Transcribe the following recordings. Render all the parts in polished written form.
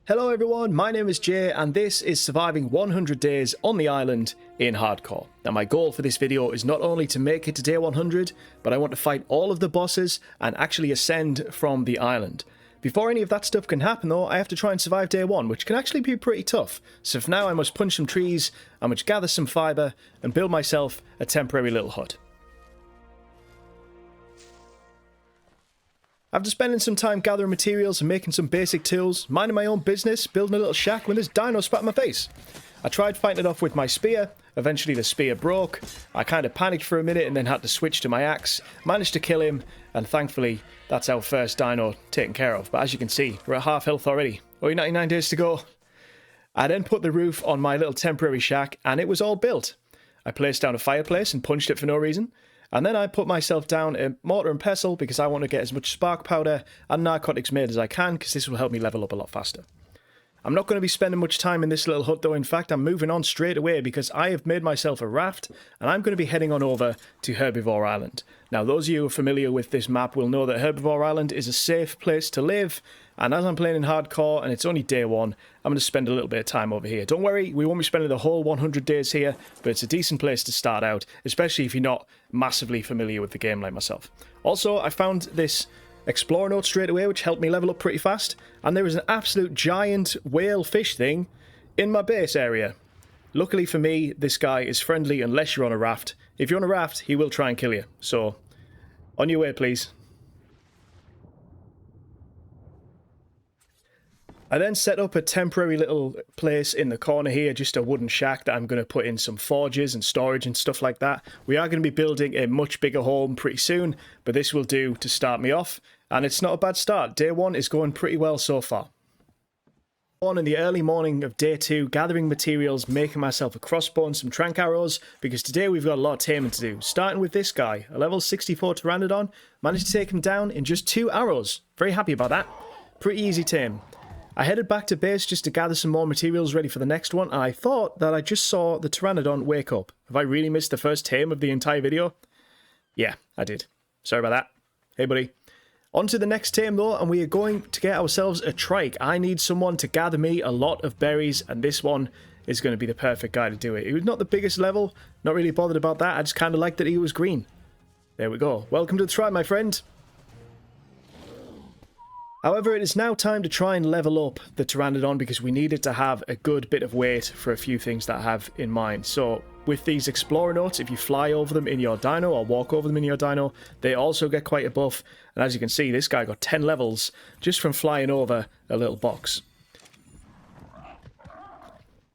Hello everyone, my name is Jay and this is surviving 100 days on the island in hardcore. Now my goal for this video is not only to make it to day 100, but I want to fight all of the bosses and actually ascend from the island. Before any of that stuff can happen though, I have to try and survive day 1, which can actually be pretty tough. So for now I must punch some trees, I must gather some fibre and build myself a temporary little hut. After spending some time gathering materials and making some basic tools, minding my own business, building a little shack when this dino spat in my face. I tried fighting it off with my spear, eventually the spear broke, I kind of panicked for a minute and then had to switch to my axe, managed to kill him, and thankfully that's our first dino taken care of. But as you can see, we're at half health already, only 99 days to go. I then put the roof on my little temporary shack and it was all built. I placed down a fireplace and punched it for no reason. And then I put myself down a mortar and pestle because I want to get as much spark powder and narcotics made as I can because this will help me level up a lot faster. I'm not going to be spending much time in this little hut though. In fact, I'm moving on straight away because I have made myself a raft and I'm going to be heading on over to Herbivore Island. Now those of you who are familiar with this map will know that Herbivore Island is a safe place to live, and as I'm playing in hardcore and it's only day 1, I'm going to spend a little bit of time over here. Don't worry, we won't be spending the whole 100 days here, but it's a decent place to start out, especially if you're not massively familiar with the game like myself. Also, I found this explorer note straight away, which helped me level up pretty fast, and there is an absolute giant whale fish thing in my base area. Luckily for me, this guy is friendly unless you're on a raft. If you're on a raft, he will try and kill you, so on your way please. I then set up a temporary little place in the corner here, just a wooden shack that I'm going to put in some forges and storage and stuff like that. We are going to be building a much bigger home pretty soon, but this will do to start me off, and it's not a bad start. Day 1 is going pretty well so far. On in the early morning of day 2, gathering materials, making myself a crossbow and some trank arrows, because today we've got a lot of taming to do. Starting with this guy, a level 64 Pteranodon, managed to take him down in just 2 arrows. Very happy about that. Pretty easy tame. I headed back to base just to gather some more materials ready for the next one, and I thought that I just saw the Pteranodon wake up. Have I really missed the first tame of the entire video? Yeah, I did. Sorry about that. Hey buddy. On to the next tame though, and we are going to get ourselves a trike. I need someone to gather me a lot of berries, and this one is going to be the perfect guy to do it. He was not the biggest level, not really bothered about that, I just kind of liked that he was green. There we go. Welcome to the tribe, my friend. However, it is now time to try and level up the Pteranodon because we need it to have a good bit of weight for a few things that I have in mind. So with these explorer notes, if you fly over them in your dino or walk over them in your dino, they also get quite a buff. And as you can see, this guy got 10 levels just from flying over a little box.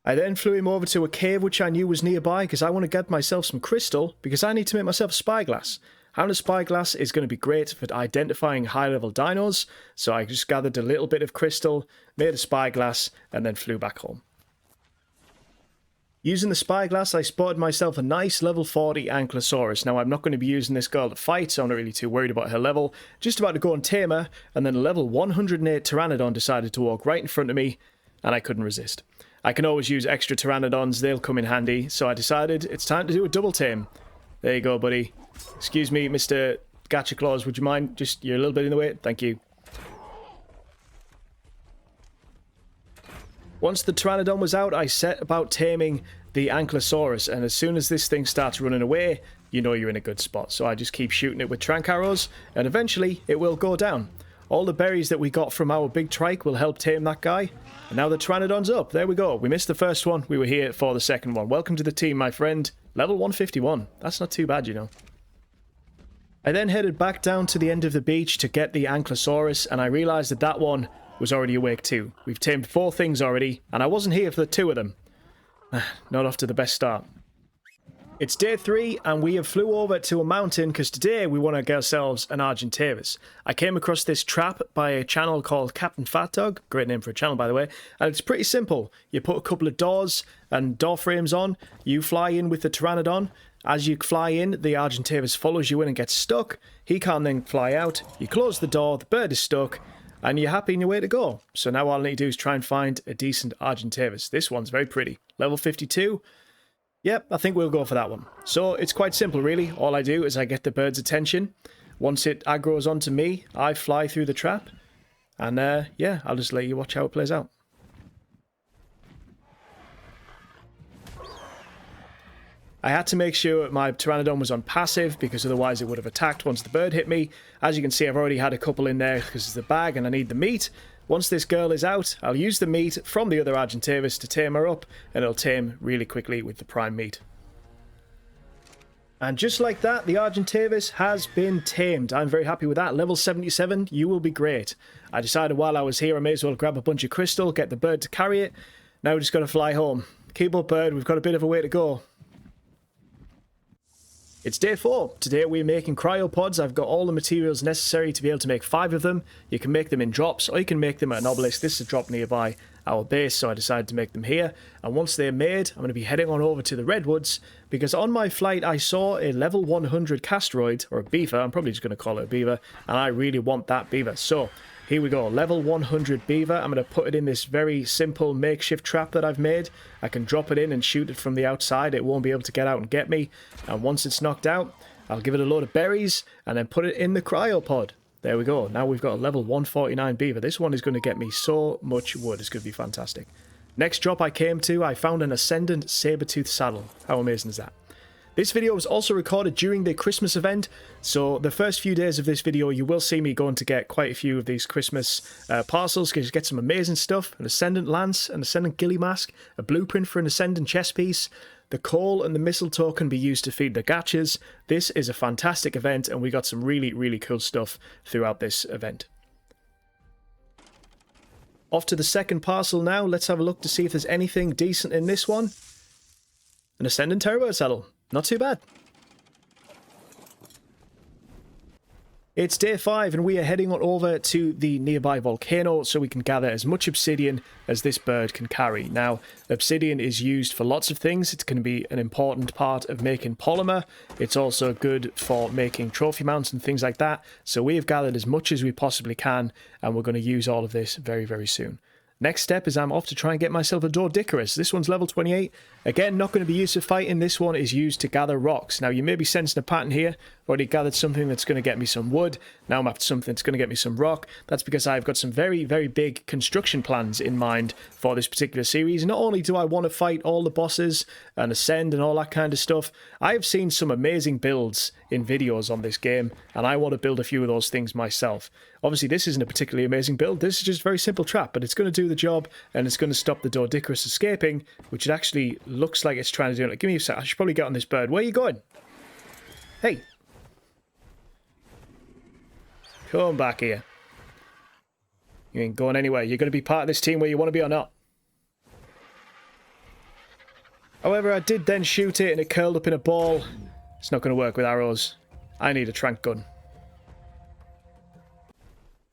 I then flew him over to a cave which I knew was nearby because I want to get myself some crystal because I need to make myself a spyglass. Having a spyglass is going to be great for identifying high-level dinos, so I just gathered a little bit of crystal, made a spyglass, and then flew back home. Using the spyglass, I spotted myself a nice level 40 Ankylosaurus. Now, I'm not going to be using this girl to fight, so I'm not really too worried about her level. Just about to go and tame her, and then a level 108 Pteranodon decided to walk right in front of me, and I couldn't resist. I can always use extra Pteranodons, they'll come in handy, so I decided it's time to do a double tame. There you go, buddy. Excuse me, Mr. Gacha Claws, would you mind? Just, you're a little bit in the way. Thank you. Once the Pteranodon was out, I set about taming the Ankylosaurus, and as soon as this thing starts running away, you know you're in a good spot. So I just keep shooting it with trank arrows, and eventually it will go down. All the berries that we got from our big trike will help tame that guy. And now the Pteranodon's up. There we go. We missed the first one. We were here for the second one. Welcome to the team, my friend. Level 151. That's not too bad, you know. I then headed back down to the end of the beach to get the Ankylosaurus, and I realised that that one was already awake too. We've tamed 4 things already, and I wasn't here for the 2 of them. Not off to the best start. It's day 3, and we have flew over to a mountain because today we want to get ourselves an Argentavis. I came across this trap by a channel called Captain Fat Dog, great name for a channel by the way, and it's pretty simple. You put a couple of doors and door frames on, you fly in with the Pteranodon. As you fly in, the Argentavis follows you in and gets stuck. He can't then fly out. You close the door, the bird is stuck, and you're happy in your way to go. So now all I need to do is try and find a decent Argentavis. This one's very pretty. Level 52. Yep, I think we'll go for that one. So it's quite simple really. All I do is I get the bird's attention. Once it aggroes onto me, I fly through the trap. And yeah, I'll just let you watch how it plays out. I had to make sure my Pteranodon was on passive because otherwise it would have attacked once the bird hit me. As you can see, I've already had a couple in there because it's the bag and I need the meat. Once this girl is out, I'll use the meat from the other Argentavis to tame her up, and it'll tame really quickly with the prime meat. And just like that, the Argentavis has been tamed. I'm very happy with that. Level 77, you will be great. I decided while I was here I may as well grab a bunch of crystal, get the bird to carry it. Now we're just going to fly home. Keep up, bird, we've got a bit of a way to go. It's day 4. Today we're making cryopods. I've got all the materials necessary to be able to make 5 of them. You can make them in drops, or you can make them at an obelisk. This is a drop nearby our base, so I decided to make them here. And once they're made, I'm going to be heading on over to the redwoods, because on my flight I saw a level 100 castroid, or a beaver. I'm probably just going to call it a beaver, and I really want that beaver. So here we go, level 100 beaver. I'm going to put it in this very simple makeshift trap that I've made. I can drop it in and shoot it from the outside. It won't be able to get out and get me. And once it's knocked out, I'll give it a load of berries and then put it in the cryopod. There we go. Now we've got a level 149 beaver. This one is going to get me so much wood. It's going to be fantastic. Next drop I came to, I found an Ascendant Sabertooth saddle. How amazing is that? This video was also recorded during the Christmas event, so the first few days of this video you will see me going to get quite a few of these Christmas parcels, because you get some amazing stuff: an Ascendant Lance, an Ascendant Ghillie Mask, a blueprint for an Ascendant chess piece. The coal and the mistletoe can be used to feed the gachas. This is a fantastic event, and we got some really, really cool stuff throughout this event. Off to the second parcel now. Let's have a look to see if there's anything decent in this one. An Ascendant Terrorbird saddle. Not too bad. It's day 5 and we are heading on over to the nearby volcano so we can gather as much obsidian as this bird can carry. Now, obsidian is used for lots of things. It's going to be an important part of making polymer. It's also good for making trophy mounts and things like that. So we have gathered as much as we possibly can, and we're going to use all of this very, very soon. Next step is I'm off to try and get myself a Doedicurus. This one's level 28. Again, not going to be used for fighting. This one is used to gather rocks. Now, you may be sensing a pattern here. I've already gathered something that's going to get me some wood. Now I'm after something that's going to get me some rock. That's because I've got some very, very big construction plans in mind for this particular series. Not only do I want to fight all the bosses and ascend and all that kind of stuff, I have seen some amazing builds in videos on this game, and I want to build a few of those things myself. Obviously, this isn't a particularly amazing build. This is just a very simple trap, but it's going to do the job, and it's going to stop the Doedicurus escaping, which it actually looks like it's trying to do. Like, give me a sec. I should probably get on this bird. Where are you going? Hey. Come back here. You ain't going anywhere. You're going to be part of this team where you want to be or not. However, I did then shoot it, and it curled up in a ball. It's not going to work with arrows. I need a trank gun.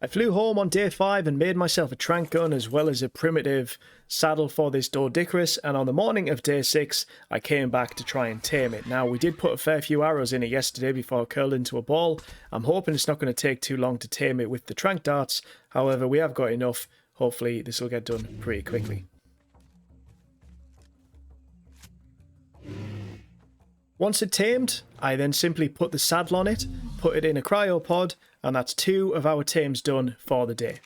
I flew home on day 5 and made myself a trank gun as well as a primitive saddle for this Doedicurus, and on the morning of day 6 I came back to try and tame it. Now, we did put a fair few arrows in it yesterday before it curled into a ball. I'm hoping it's not going to take too long to tame it with the trank darts. However, we have got enough. Hopefully this will get done pretty quickly. Once it's tamed, I then simply put the saddle on it, put it in a cryopod, and that's 2 of our tames done for the day.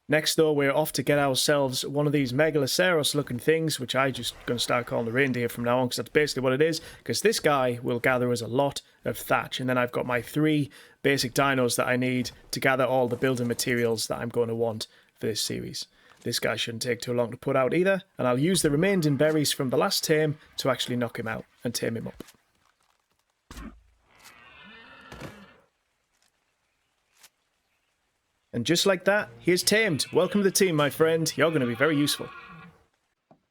Next though, we're off to get ourselves one of these Megaloceros looking things, which I just going to start calling the reindeer from now on, because that's basically what it is, because this guy will gather us a lot of thatch. And then I've got my 3 basic dinos that I need to gather all the building materials that I'm going to want for this series. This guy shouldn't take too long to put out either, and I'll use the remaining berries from the last tame to actually knock him out and tame him up. And just like that, he is tamed. Welcome to the team, my friend. You're going to be very useful.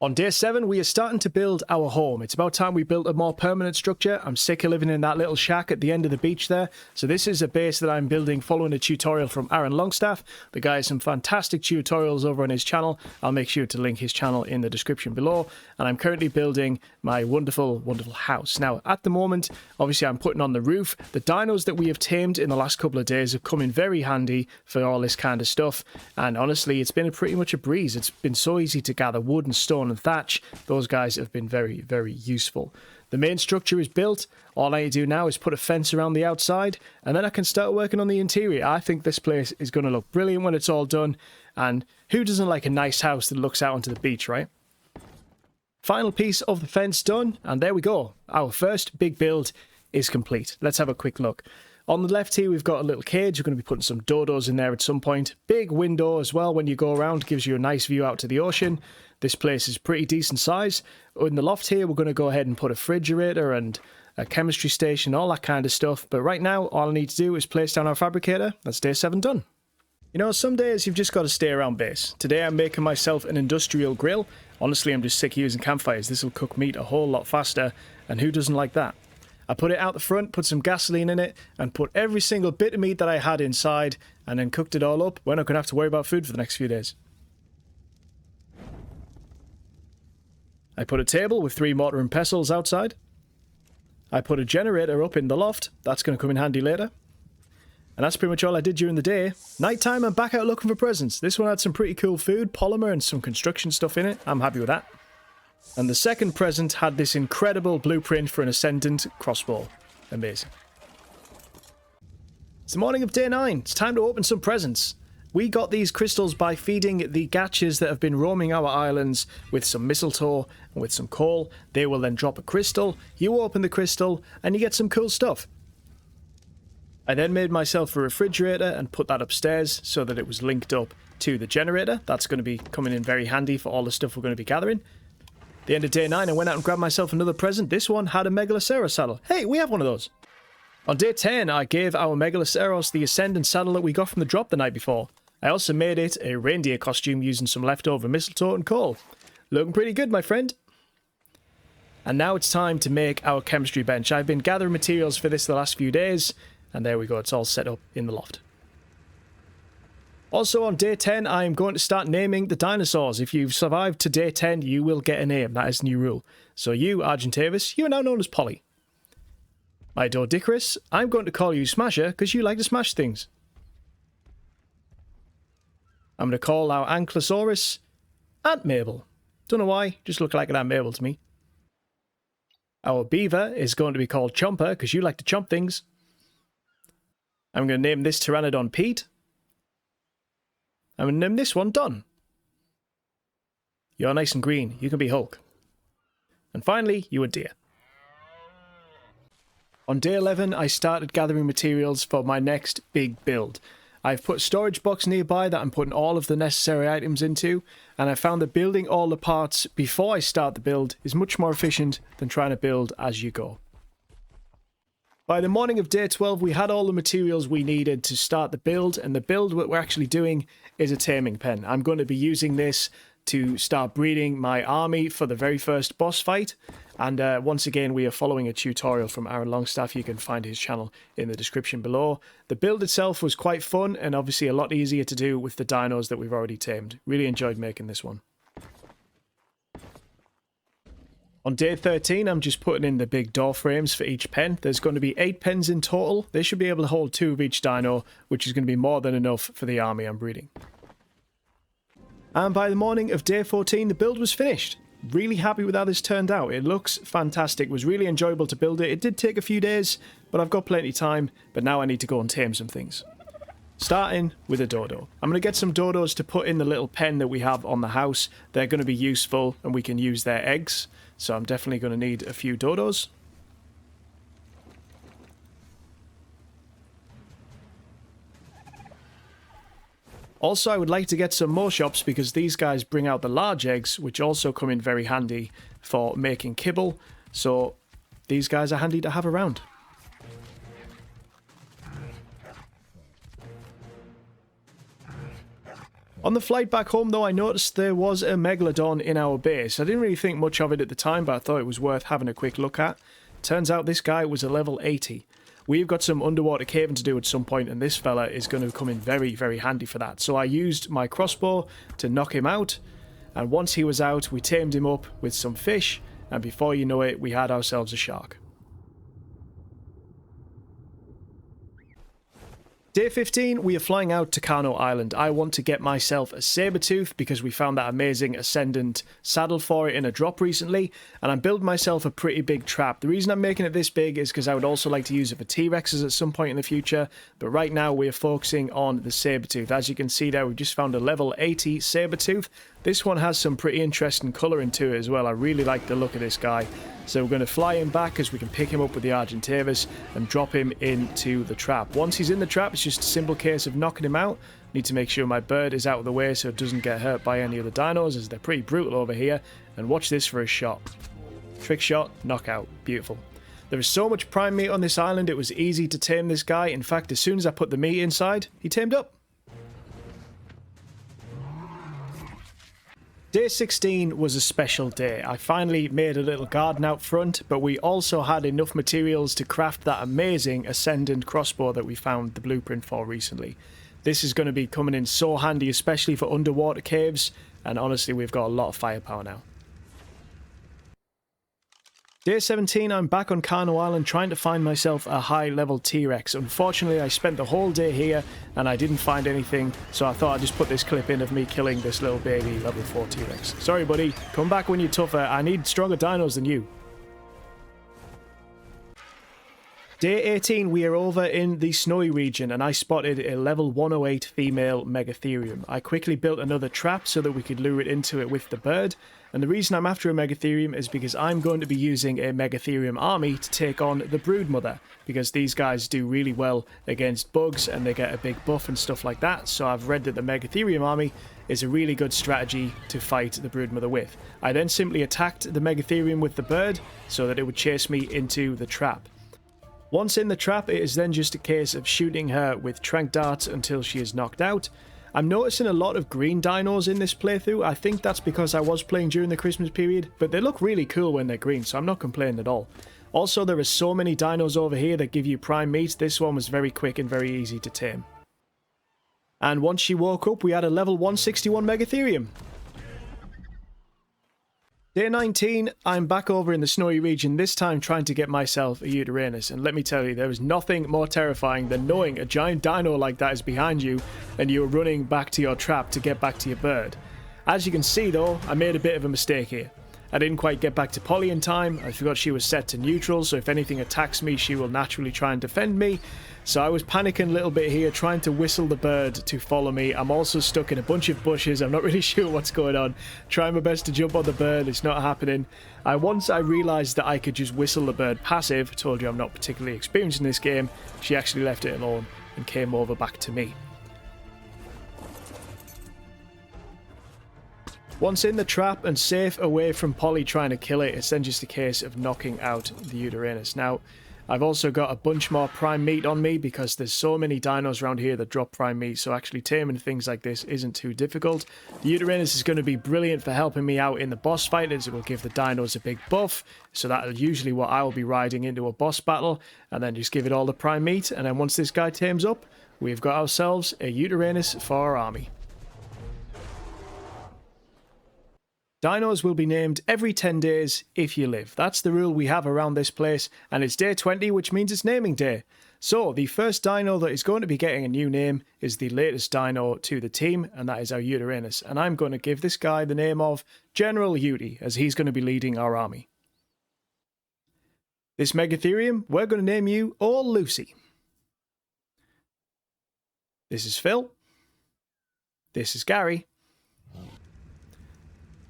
On day 7, we are starting to build our home. It's about time we built a more permanent structure. I'm sick of living in that little shack at the end of the beach there. So this is a base that I'm building following a tutorial from Aaron Longstaff. The guy has some fantastic tutorials over on his channel. I'll make sure to link his channel in the description below. And I'm currently building my wonderful, wonderful house. Now, at the moment, obviously I'm putting on the roof. The dinos that we have tamed in the last couple of days have come in very handy for all this kind of stuff. And honestly, it's been pretty much a breeze. It's been so easy to gather wood and stone and thatch. Those guys have been very, very useful. The main structure is built. All I need to do now is put a fence around the outside, and then I can start working on the interior. I think this place is going to look brilliant when it's all done, and who doesn't like a nice house that looks out onto the beach, right? Final piece of the fence done, and there we go. Our first big build is complete. Let's have a quick look. On the left here, we've got a little cage. We're going to be putting some dodos in there at some point. Big window as well when you go around. Gives you a nice view out to the ocean. This place is pretty decent size. In the loft here, we're going to go ahead and put a refrigerator and a chemistry station, all that kind of stuff. But right now, all I need to do is place down our fabricator. That's day 7 done. You know, some days you've just got to stay around base. Today I'm making myself an industrial grill. Honestly, I'm just sick of using campfires. This will cook meat a whole lot faster, and who doesn't like that? I put it out the front, put some gasoline in it, and put every single bit of meat that I had inside, and then cooked it all up. We're not going to have to worry about food for the next few days. I put a table with 3 mortar and pestles outside. I put a generator up in the loft. That's going to come in handy later. And that's pretty much all I did during the day. Nighttime, I'm back out looking for presents. This one had some pretty cool food, polymer, and some construction stuff in it. I'm happy with that. And the second present had this incredible blueprint for an Ascendant crossbow. Amazing. It's the morning of day 9. It's time to open some presents. We got these crystals by feeding the gachas that have been roaming our islands with some mistletoe and with some coal. They will then drop a crystal. You open the crystal and you get some cool stuff. I then made myself a refrigerator and put that upstairs so that it was linked up to the generator. That's going to be coming in very handy for all the stuff we're going to be gathering. At the end of day 9, I went out and grabbed myself another present. This one had a Megaloceros saddle. Hey, we have one of those. On day 10, I gave our Megaloceros the Ascendant saddle that we got from the drop the night before. I also made it a reindeer costume using some leftover mistletoe and coal. Looking pretty good, my friend. And now it's time to make our chemistry bench. I've been gathering materials for this the last few days. And there we go, it's all set up in the loft. Also on day 10, I am going to start naming the dinosaurs. If you've survived to day 10, you will get a name. That is a new rule. So you, Argentavis, you are now known as Polly. My Doedicurus, I'm going to call you Smasher because you like to smash things. I'm going to call our Ankylosaurus Aunt Mabel. Don't know why, just look like an Aunt Mabel to me. Our beaver is going to be called Chomper because you like to chomp things. I'm going to name this Pteranodon Pete. I'm going to name this one Don. You're nice and green. You can be Hulk. And finally, you are deer. On day 11, I started gathering materials for my next big build. I've put a storage box nearby that I'm putting all of the necessary items into, and I found that building all the parts before I start the build is much more efficient than trying to build as you go. By the morning of day 12, we had all the materials we needed to start the build, and the build what we're actually doing is a taming pen. I'm going to be using this to start breeding my army for the very first boss fight, and once again we are following a tutorial from Aaron Longstaff. You can find his channel in the description below. The build itself was quite fun and obviously a lot easier to do with the dinos that we've already tamed. Really enjoyed making this one. On day 13, I'm just putting in the big door frames for each pen. There's going to be 8 pens in total. They should be able to hold 2 of each dino, which is going to be more than enough for the army I'm breeding. And by the morning of day 14, the build was finished. Really happy with how this turned out. It looks fantastic. It was really enjoyable to build it. It did take a few days, but I've got plenty of time. But now I need to go and tame some things. Starting with a dodo. I'm going to get some dodos to put in the little pen that we have on the house. They're going to be useful and we can use their eggs. So I'm definitely going to need a few dodos. Also, I would like to get some more shops because these guys bring out the large eggs, which also come in very handy for making kibble. So these guys are handy to have around. On the flight back home, though, I noticed there was a Megalodon in our base. I didn't really think much of it at the time, but I thought it was worth having a quick look at. Turns out this guy was a level 80. We've got some underwater caving to do at some point, and this fella is going to come in very, very handy for that. So I used my crossbow to knock him out, and once he was out, we tamed him up with some fish, and before you know it, we had ourselves a shark. Day 15, we are flying out to Kano Island. I want to get myself a saber-tooth because we found that amazing Ascendant saddle for it in a drop recently, and I'm building myself a pretty big trap. The reason I'm making it this big is because I would also like to use it for T-Rexes at some point in the future, but right now we are focusing on the saber-tooth. As you can see there, we've just found a level 80 saber-tooth. This one has some pretty interesting colouring to it as well. I really like the look of this guy. So we're going to fly him back as we can pick him up with the Argentavis and drop him into the trap. Once he's in the trap, it's just a simple case of knocking him out. Need to make sure my bird is out of the way so it doesn't get hurt by any other dinos, as they're pretty brutal over here. And watch this for a shot. Trick shot, knockout. Beautiful. There is so much prime meat on this island, it was easy to tame this guy. In fact, as soon as I put the meat inside, he tamed up. Day 16 was a special day. I finally made a little garden out front, but we also had enough materials to craft that amazing Ascendant crossbow that we found the blueprint for recently. This is going to be coming in so handy, especially for underwater caves, and honestly, we've got a lot of firepower now. Day 17, I'm back on Kano Island trying to find myself a high-level T-Rex. Unfortunately, I spent the whole day here and I didn't find anything, so I thought I'd just put this clip in of me killing this little baby level 4 T-Rex. Sorry, buddy. Come back when you're tougher. I need stronger dinos than you. Day 18, we are over in the snowy region and I spotted a level 108 female Megatherium. I quickly built another trap so that we could lure it into it with the bird. And the reason I'm after a Megatherium is because I'm going to be using a Megatherium army to take on the Broodmother, because these guys do really well against bugs and they get a big buff and stuff like that. So I've read that the Megatherium army is a really good strategy to fight the Broodmother with. I then simply attacked the Megatherium with the bird so that it would chase me into the trap. Once in the trap, it is then just a case of shooting her with tranq darts until she is knocked out. I'm noticing a lot of green dinos in this playthrough. I think that's because I was playing during the Christmas period, but they look really cool when they're green, so I'm not complaining at all. Also, there are so many dinos over here that give you prime meat. This one was very quick and very easy to tame. And once she woke up, we had a level 161 Megatherium. Day 19, I'm back over in the snowy region, this time trying to get myself a Yutyrannus, and let me tell you, there is nothing more terrifying than knowing a giant dino like that is behind you and you're running back to your trap to get back to your bird. As you can see though, I made a bit of a mistake here. I didn't quite get back to Polly in time. I forgot she was set to neutral, so if anything attacks me, she will naturally try and defend me. So I was panicking a little bit here, trying to whistle the bird to follow me. I'm also stuck in a bunch of bushes. I'm not really sure what's going on. Trying my best to jump on the bird. It's not happening. Once I realised that I could just whistle the bird passive, told you I'm not particularly experienced in this game, she actually left it alone and came over back to me. Once in the trap and safe away from Polly trying to kill it, it's then just a case of knocking out the Yutyrannus. Now, I've also got a bunch more prime meat on me because there's so many dinos around here that drop prime meat, so actually taming things like this isn't too difficult. The Yutyrannus is going to be brilliant for helping me out in the boss fight, as it will give the dinos a big buff, so that's usually what I will be riding into a boss battle, and then just give it all the prime meat, and then once this guy tames up, we've got ourselves a Yutyrannus for our army. Dinos will be named every 10 days if you live. That's the rule we have around this place, and it's day 20, which means it's naming day. So, the first dino that is going to be getting a new name is the latest dino to the team, and that is our Yutyrannus. And I'm going to give this guy the name of General Yuty, as he's going to be leading our army. This Megatherium, we're going to name you Old Lucy. This is Phil. This is Gary.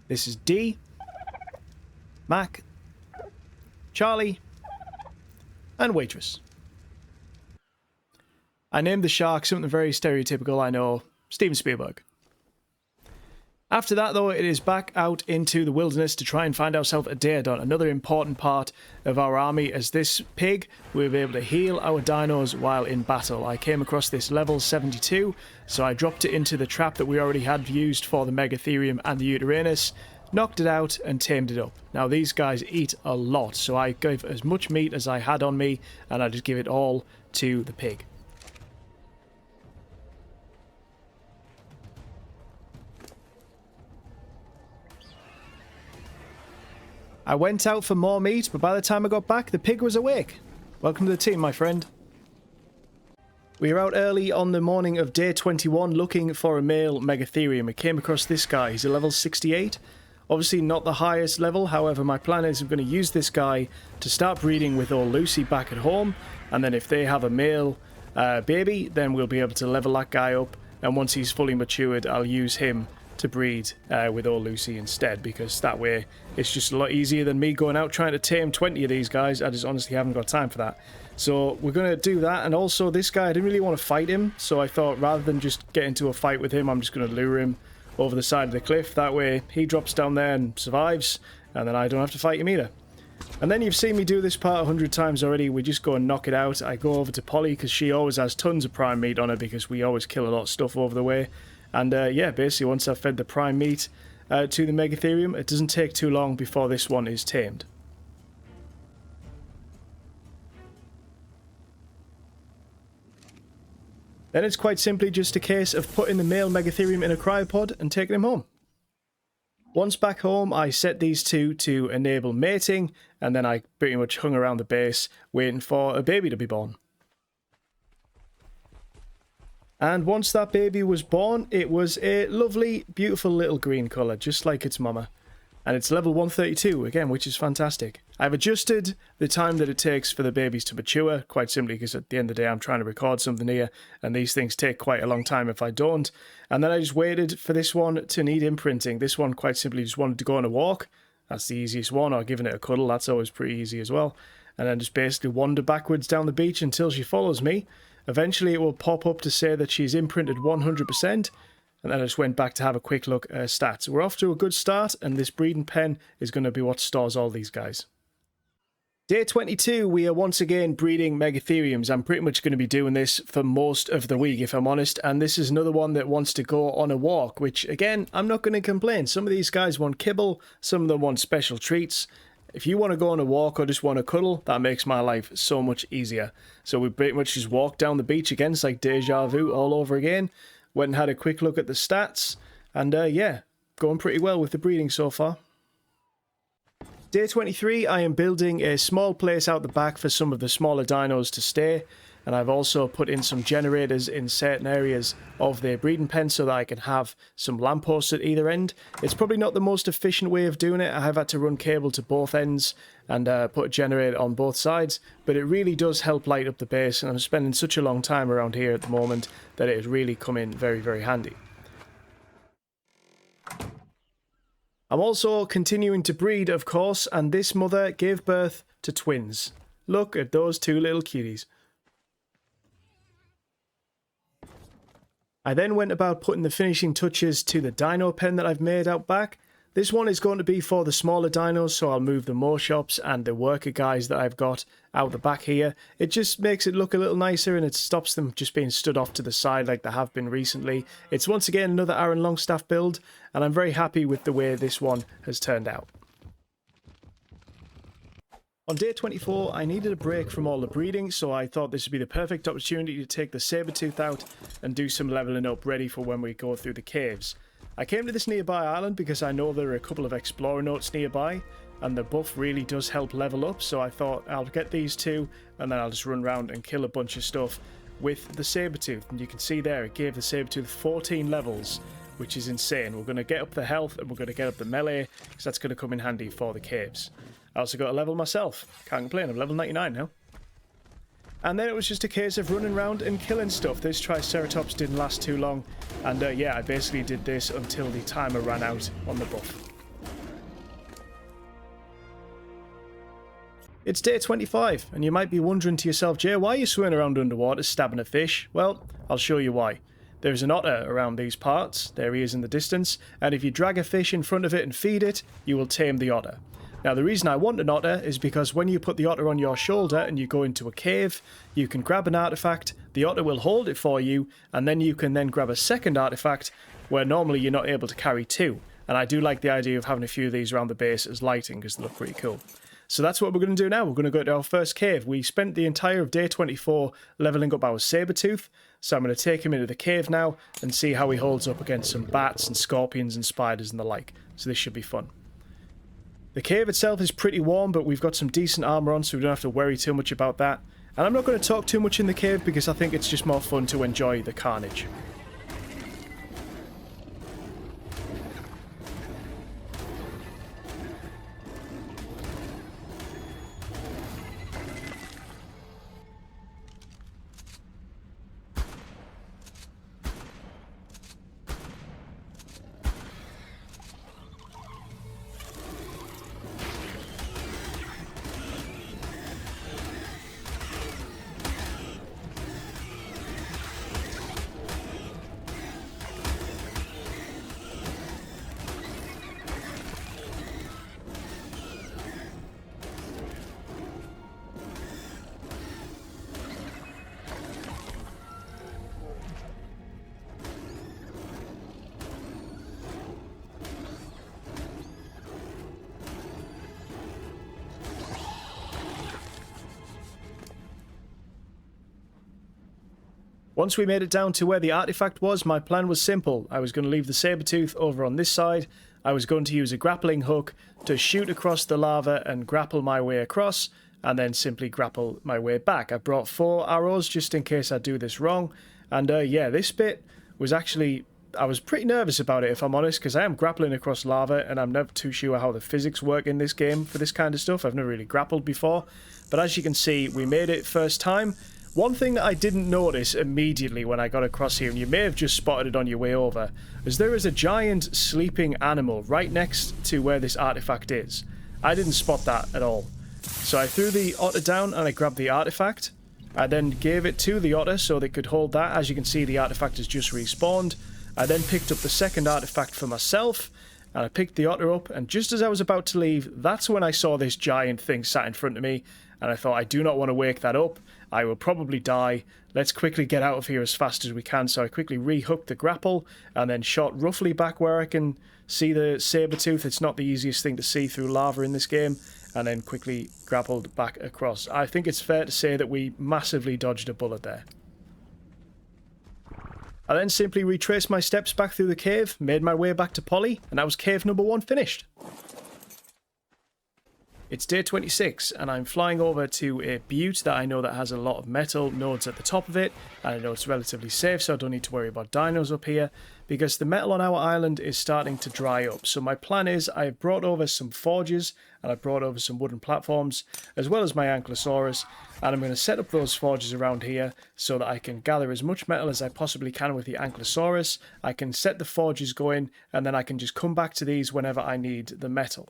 This is D, Mac, Charlie, and Waitress. I named the shark something very stereotypical, I know, Steven Spielberg. After that, though, it is back out into the wilderness to try and find ourselves a Daedon, another important part of our army. As this pig, we'll be able to heal our dinos while in battle. I came across this level 72, so I dropped it into the trap that we already had used for the Megatherium and the Yutyrannus, knocked it out and tamed it up. Now, these guys eat a lot, so I gave as much meat as I had on me, and I just give it all to the pig. I went out for more meat, but by the time I got back, the pig was awake. Welcome to the team, my friend. We were out early on the morning of day 21 looking for a male Megatherium. We came across this guy. He's a level 68. Obviously not the highest level, however my plan is I'm going to use this guy to start breeding with old Lucy back at home, and then if they have a male baby, then we'll be able to level that guy up, and once he's fully matured, I'll use him to breed with old Lucy instead, because that way it's just a lot easier than me going out trying to tame 20 of these guys. I just honestly haven't got time for that. So we're going to do that. And also this guy, I didn't really want to fight him, so I thought rather than just get into a fight with him, I'm just going to lure him over the side of the cliff. That way he drops down there and survives, and then I don't have to fight him either. And then you've seen me do this part 100 times already. We just go and knock it out. I go over to Polly because she always has tons of prime meat on her, because we always kill a lot of stuff over the way. And yeah, basically once I've fed the prime meat to the Megatherium, it doesn't take too long before this one is tamed. Then it's quite simply just a case of putting the male Megatherium in a cryopod and taking him home. Once back home, I set these two to enable mating, and then I pretty much hung around the base waiting for a baby to be born. And once that baby was born, it was a lovely, beautiful little green colour, just like its mama. And it's level 132, again, which is fantastic. I've adjusted the time that it takes for the babies to mature, quite simply because at the end of the day I'm trying to record something here, and these things take quite a long time if I don't. And then I just waited for this one to need imprinting. This one quite simply just wanted to go on a walk. That's the easiest one, or giving it a cuddle, that's always pretty easy as well. And then just basically wander backwards down the beach until she follows me. Eventually it will pop up to say that she's imprinted 100%. And then I just went back to have a quick look at her stats. We're off to a good start, and this breeding pen is going to be what stores all these guys. Day 22, we are once again breeding Megatheriums. I'm pretty much going to be doing this for most of the week, if I'm honest. And this is another one that wants to go on a walk, which, again, I'm not going to complain. Some of these guys want kibble, some of them want special treats. If you want to go on a walk or just want to cuddle, that makes my life so much easier. So we pretty much just walked down the beach again. It's like deja vu all over again. Went and had a quick look at the stats, and yeah, going pretty well with the breeding so far. Day 23, I am building a small place out the back for some of the smaller dinos to stay, and I've also put in some generators in certain areas of their breeding pen so that I can have some lampposts at either end. It's probably not the most efficient way of doing it. I have had to run cable to both ends and put a generator on both sides, but it really does help light up the base, and I'm spending such a long time around here at the moment that it has really come in very, very handy. I'm also continuing to breed, of course, and this mother gave birth to twins. Look at those two little cuties. I then went about putting the finishing touches to the dino pen that I've made out back. This one is going to be for the smaller dinos, so I'll move the more shops and the worker guys that I've got out the back here. It just makes it look a little nicer, and it stops them just being stood off to the side like they have been recently. It's once again another Aaron Longstaff build, and I'm very happy with the way this one has turned out. On day 24, I needed a break from all the breeding, so I thought this would be the perfect opportunity to take the Sabertooth out and do some leveling up ready for when we go through the caves. I came to this nearby island because I know there are a couple of explorer notes nearby, and the buff really does help level up, so I thought I'll get these two, and then I'll just run around and kill a bunch of stuff with the Sabertooth. And you can see there, it gave the Sabertooth 14 levels, which is insane. We're going to get up the health, and we're going to get up the melee, because that's going to come in handy for the caves. I also got a level myself. Can't complain, I'm level 99 now. And then it was just a case of running around and killing stuff. This Triceratops didn't last too long, and yeah, I basically did this until the timer ran out on the buff. It's day 25, and you might be wondering to yourself, Jay, why are you swimming around underwater stabbing a fish? Well, I'll show you why. There's an otter around these parts, there he is in the distance, and if you drag a fish in front of it and feed it, you will tame the otter. Now, the reason I want an otter is because when you put the otter on your shoulder and you go into a cave, you can grab an artifact, the otter will hold it for you, and then you can then grab a second artifact where normally you're not able to carry two. And I do like the idea of having a few of these around the base as lighting because they look pretty cool. So that's what we're going to do now. We're going to go to our first cave. We spent the entire of day 24 leveling up our Sabertooth, so I'm going to take him into the cave now and see how he holds up against some bats and scorpions and spiders and the like. So this should be fun. The cave itself is pretty warm, but we've got some decent armor on, so we don't have to worry too much about that. And I'm not going to talk too much in the cave because I think it's just more fun to enjoy the carnage. Once we made it down to where the artifact was, my plan was simple. I was going to leave the saber-tooth over on this side. I was going to use a grappling hook to shoot across the lava and grapple my way across, and then simply grapple my way back. I brought 4 arrows just in case I do this wrong. And yeah, this bit was actually... I was pretty nervous about it, if I'm honest, because I am grappling across lava, and I'm never too sure how the physics work in this game for this kind of stuff. I've never really grappled before. But as you can see, we made it first time. One thing that I didn't notice immediately when I got across here, and you may have just spotted it on your way over, is there is a giant sleeping animal right next to where this artifact is. I didn't spot that at all. So I threw the otter down and I grabbed the artifact. I then gave it to the otter so they could hold that. As you can see, the artifact has just respawned. I then picked up the second artifact for myself, and I picked the otter up, and just as I was about to leave, that's when I saw this giant thing sat in front of me, and I thought, I do not want to wake that up. I will probably die. Let's quickly get out of here as fast as we can. So I quickly rehooked the grapple, and then shot roughly back where I can see the saber-tooth. It's not the easiest thing to see through lava in this game, and then quickly grappled back across. I think it's fair to say that we massively dodged a bullet there. I then simply retraced my steps back through the cave, made my way back to Polly, and that was cave number 1 finished. It's day 26, and I'm flying over to a butte that I know that has a lot of metal nodes at the top of it, and I know it's relatively safe, so I don't need to worry about dinos up here, because the metal on our island is starting to dry up. So my plan is, I've brought over some forges, and I've brought over some wooden platforms, as well as my Ankylosaurus, and I'm going to set up those forges around here so that I can gather as much metal as I possibly can with the Ankylosaurus. I can set the forges going, and then I can just come back to these whenever I need the metal.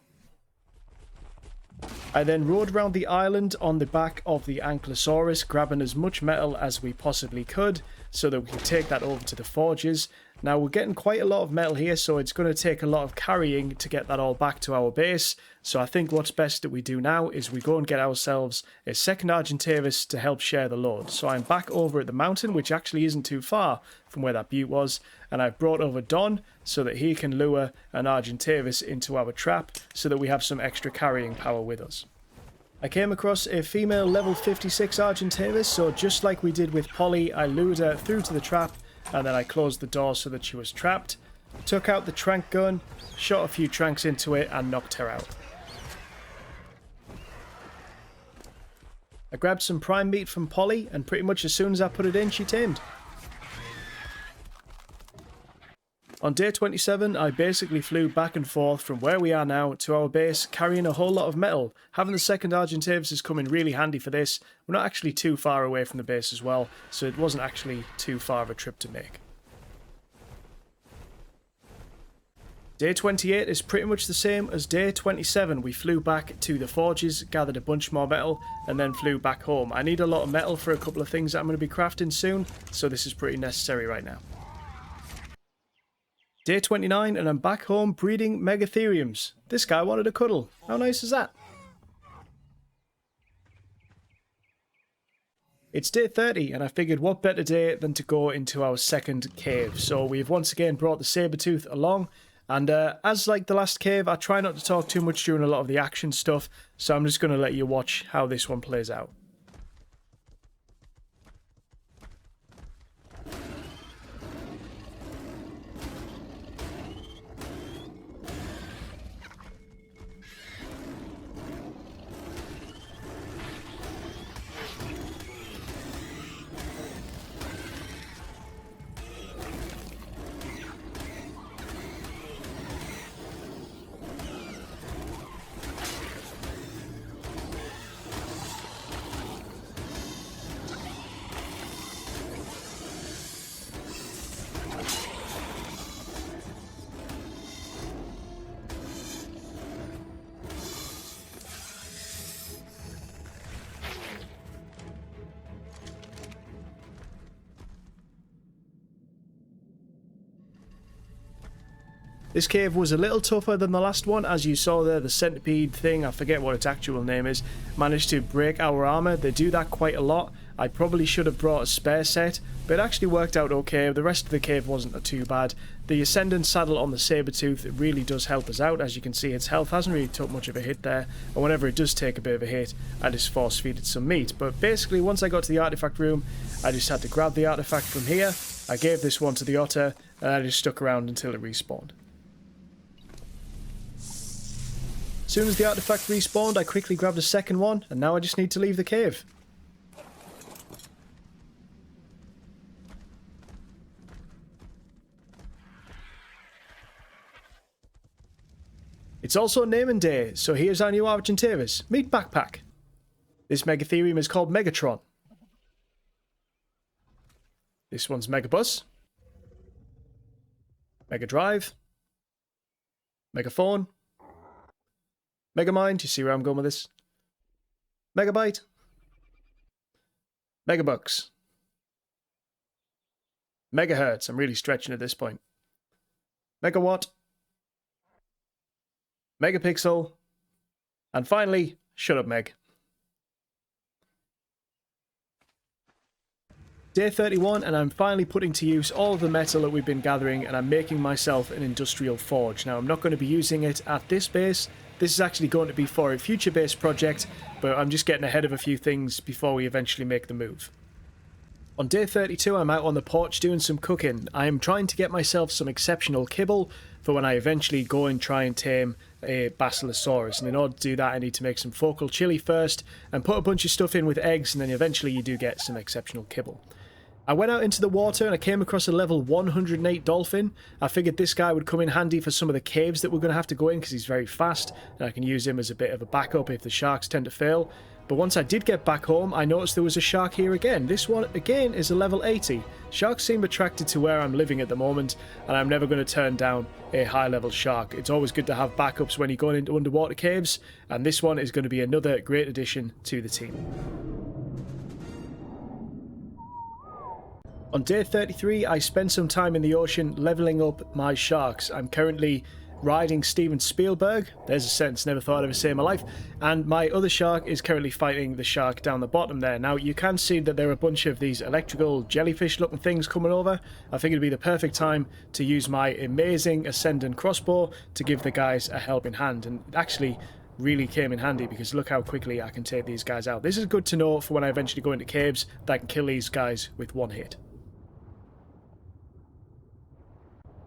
I then rode around the island on the back of the Ankylosaurus, grabbing as much metal as we possibly could so that we can take that over to the forges. Now we're getting quite a lot of metal here, so it's going to take a lot of carrying to get that all back to our base. So I think what's best that we do now is we go and get ourselves a second Argentavis to help share the load. So I'm back over at the mountain, which actually isn't too far from where that butte was, and I've brought over Don so that he can lure an Argentavis into our trap so that we have some extra carrying power with us. I came across a female level 56 Argentavis, so just like we did with Polly, I lured her through to the trap, and then I closed the door so that she was trapped, took out the trank gun, shot a few tranks into it, and knocked her out. I grabbed some prime meat from Polly, and pretty much as soon as I put it in, she tamed. On day 27, I basically flew back and forth from where we are now to our base, carrying a whole lot of metal. Having the second Argentavis has come in really handy for this. We're not actually too far away from the base as well, so it wasn't actually too far of a trip to make. Day 28 is pretty much the same as day 27. We flew back to the forges, gathered a bunch more metal, and then flew back home. I need a lot of metal for a couple of things that I'm going to be crafting soon, so this is pretty necessary right now. Day 29, and I'm back home breeding Megatheriums. This guy wanted a cuddle. How nice is that? It's day 30, and I figured what better day than to go into our second cave. So we've once again brought the saber-tooth along, and as like the last cave, I try not to talk too much during a lot of the action stuff, so I'm just going to let you watch how this one plays out. This cave was a little tougher than the last one. As you saw there, the centipede thing, I forget what its actual name is, managed to break our armor. They do that quite a lot. I probably should have brought a spare set, but it actually worked out okay. The rest of the cave wasn't too bad. The Ascendant saddle on the Sabertooth, it really does help us out. As you can see, its health hasn't really took much of a hit there, and whenever it does take a bit of a hit, I just force feed it some meat. But basically, once I got to the artifact room, I just had to grab the artifact from here. I gave this one to the otter, and I just stuck around until it respawned. As soon as the artifact respawned, I quickly grabbed a second one, and now I just need to leave the cave. It's also naming day, so here's our new Argentavis. Meat backpack. This Megatherium is called Megatron. This one's Megabus. Mega Drive. Megaphone. Megamind, you see where I'm going with this? Megabyte. Megabucks. Megahertz, I'm really stretching at this point. Megawatt. Megapixel. And finally, shut up, Meg. Day 31, and I'm finally putting to use all of the metal that we've been gathering, and I'm making myself an industrial forge. Now, I'm not going to be using it at this base. This is actually going to be for a future base project, but I'm just getting ahead of a few things before we eventually make the move. On day 32, I'm out on the porch doing some cooking. I am trying to get myself some exceptional kibble for when I eventually go and try and tame a Basilosaurus. And in order to do that, I need to make some focal chili first and put a bunch of stuff in with eggs, and then eventually you do get some exceptional kibble. I went out into the water and I came across a level 108 dolphin. I figured this guy would come in handy for some of the caves that we're going to have to go in because he's very fast, and I can use him as a bit of a backup if the sharks tend to fail. But once I did get back home, I noticed there was a shark here again. This one, again, is a level 80. Sharks seem attracted to where I'm living at the moment, and I'm never going to turn down a high-level shark. It's always good to have backups when you're going into underwater caves, and this one is going to be another great addition to the team. On day 33, I spent some time in the ocean leveling up my sharks. I'm currently riding Steven Spielberg. There's a sentence never thought I'd ever say in my life. And my other shark is currently fighting the shark down the bottom there. Now, you can see that there are a bunch of these electrical jellyfish-looking things coming over. I think it'd be the perfect time to use my amazing Ascendant crossbow to give the guys a helping hand. And it actually really came in handy because look how quickly I can take these guys out. This is good to know for when I eventually go into caves that I can kill these guys with one hit.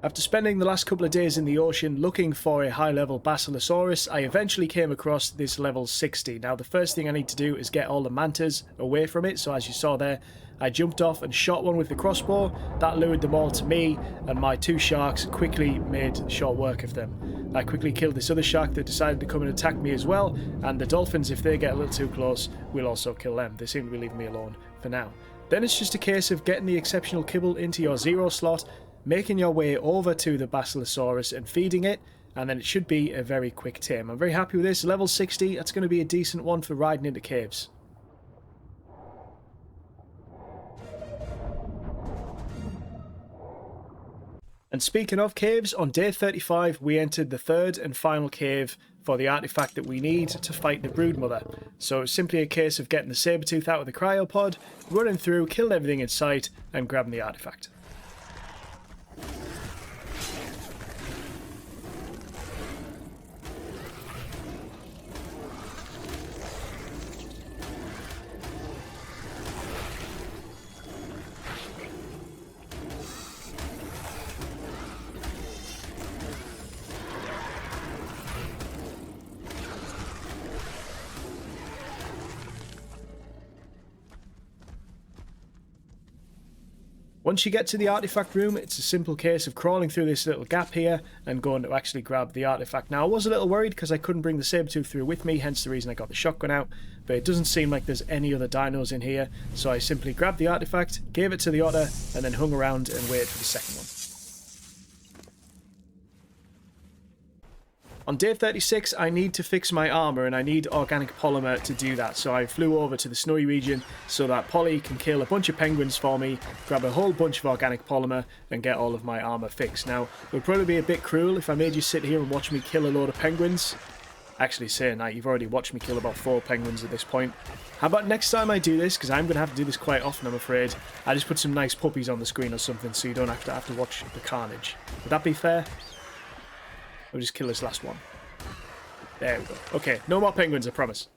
After spending the last couple of days in the ocean looking for a high-level Basilosaurus, I eventually came across this level 60. Now, the first thing I need to do is get all the mantas away from it. So as you saw there, I jumped off and shot one with the crossbow. That lured them all to me, and my two sharks quickly made short work of them. I quickly killed this other shark that decided to come and attack me as well, and the dolphins, if they get a little too close, will also kill them. They seem to be leaving me alone for now. Then it's just a case of getting the exceptional kibble into your 0 slot, making your way over to the Basilosaurus and feeding it, and then it should be a very quick tame. I'm very happy with this. Level 60, that's going to be a decent one for riding into caves. And speaking of caves, on day 35 we entered the third and final cave for the artifact that we need to fight the Broodmother. So it's simply a case of getting the Sabertooth out of the cryopod, running through, killing everything in sight, and grabbing the artifact. Once you get to the artifact room, it's a simple case of crawling through this little gap here and going to actually grab the artifact. Now, I was a little worried because I couldn't bring the Sabertooth through with me, hence the reason I got the shotgun out, but it doesn't seem like there's any other dinos in here, so I simply grabbed the artifact, gave it to the otter, and then hung around and waited for the second one. On day 36, I need to fix my armor, and I need organic polymer to do that. So I flew over to the snowy region so that Polly can kill a bunch of penguins for me, grab a whole bunch of organic polymer, and get all of my armor fixed. Now, it would probably be a bit cruel if I made you sit here and watch me kill a load of penguins, Actually saying that, you've already watched me kill about 4 penguins at this point. How about next time I do this, because I'm going to have to do this quite often, I'm afraid, I just put some nice puppies on the screen or something so you don't have to watch the carnage. Would that be fair? We'll just kill this last one. There we go. Okay, no more penguins, I promise.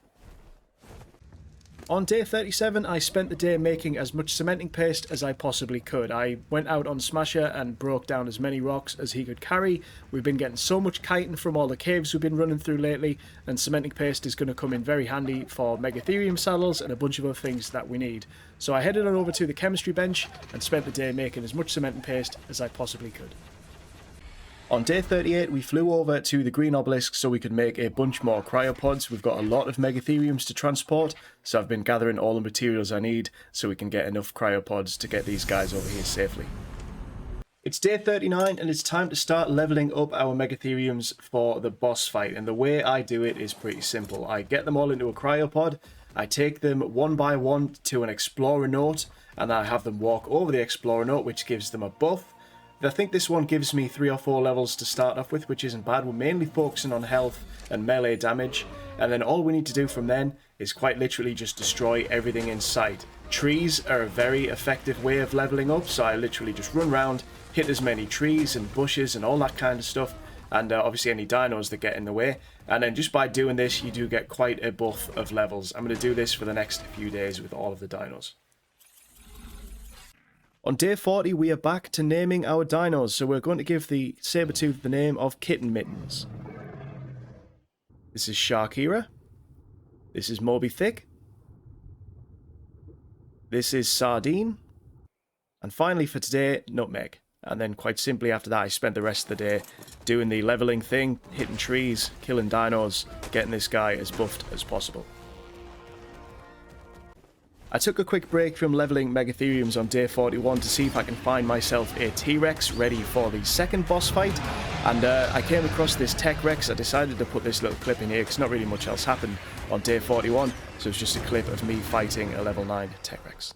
On day 37, I spent the day making as much cementing paste as I possibly could. I went out on Smasher and broke down as many rocks as he could carry. We've been getting so much chitin from all the caves we've been running through lately, and cementing paste is going to come in very handy for Megatherium saddles and a bunch of other things that we need. So I headed on over to the chemistry bench and spent the day making as much cementing paste as I possibly could. On day 38, we flew over to the green obelisk so we could make a bunch more cryopods. We've got a lot of Megatheriums to transport, so I've been gathering all the materials I need so we can get enough cryopods to get these guys over here safely. It's day 39 and it's time to start leveling up our Megatheriums for the boss fight, and the way I do it is pretty simple. I get them all into a cryopod, I take them one by one to an explorer note, and I have them walk over the explorer note, which gives them a buff. I think this one gives me 3 or 4 levels to start off with, which isn't bad. We're mainly focusing on health and melee damage, and then all we need to do from then is quite literally just destroy everything in sight. Trees are a very effective way of leveling up, so I literally just run around, hit as many trees and bushes and all that kind of stuff, and obviously any dinos that get in the way, and then just by doing this you do get quite a buff of levels. I'm going to do this for the next few days with all of the dinos. On day 40, we are back to naming our dinos, so we're going to give the Sabertooth the name of Kitten Mittens. This is Sharkira. This is Moby Thick. This is Sardine. And finally for today, Nutmeg. And then quite simply after that, I spent the rest of the day doing the leveling thing, hitting trees, killing dinos, getting this guy as buffed as possible. I took a quick break from leveling Megatheriums on day 41 to see if I can find myself a T-Rex ready for the second boss fight, and I came across this Tech Rex. I decided to put this little clip in here because not really much else happened on day 41, so it's just a clip of me fighting a level 9 Tech Rex.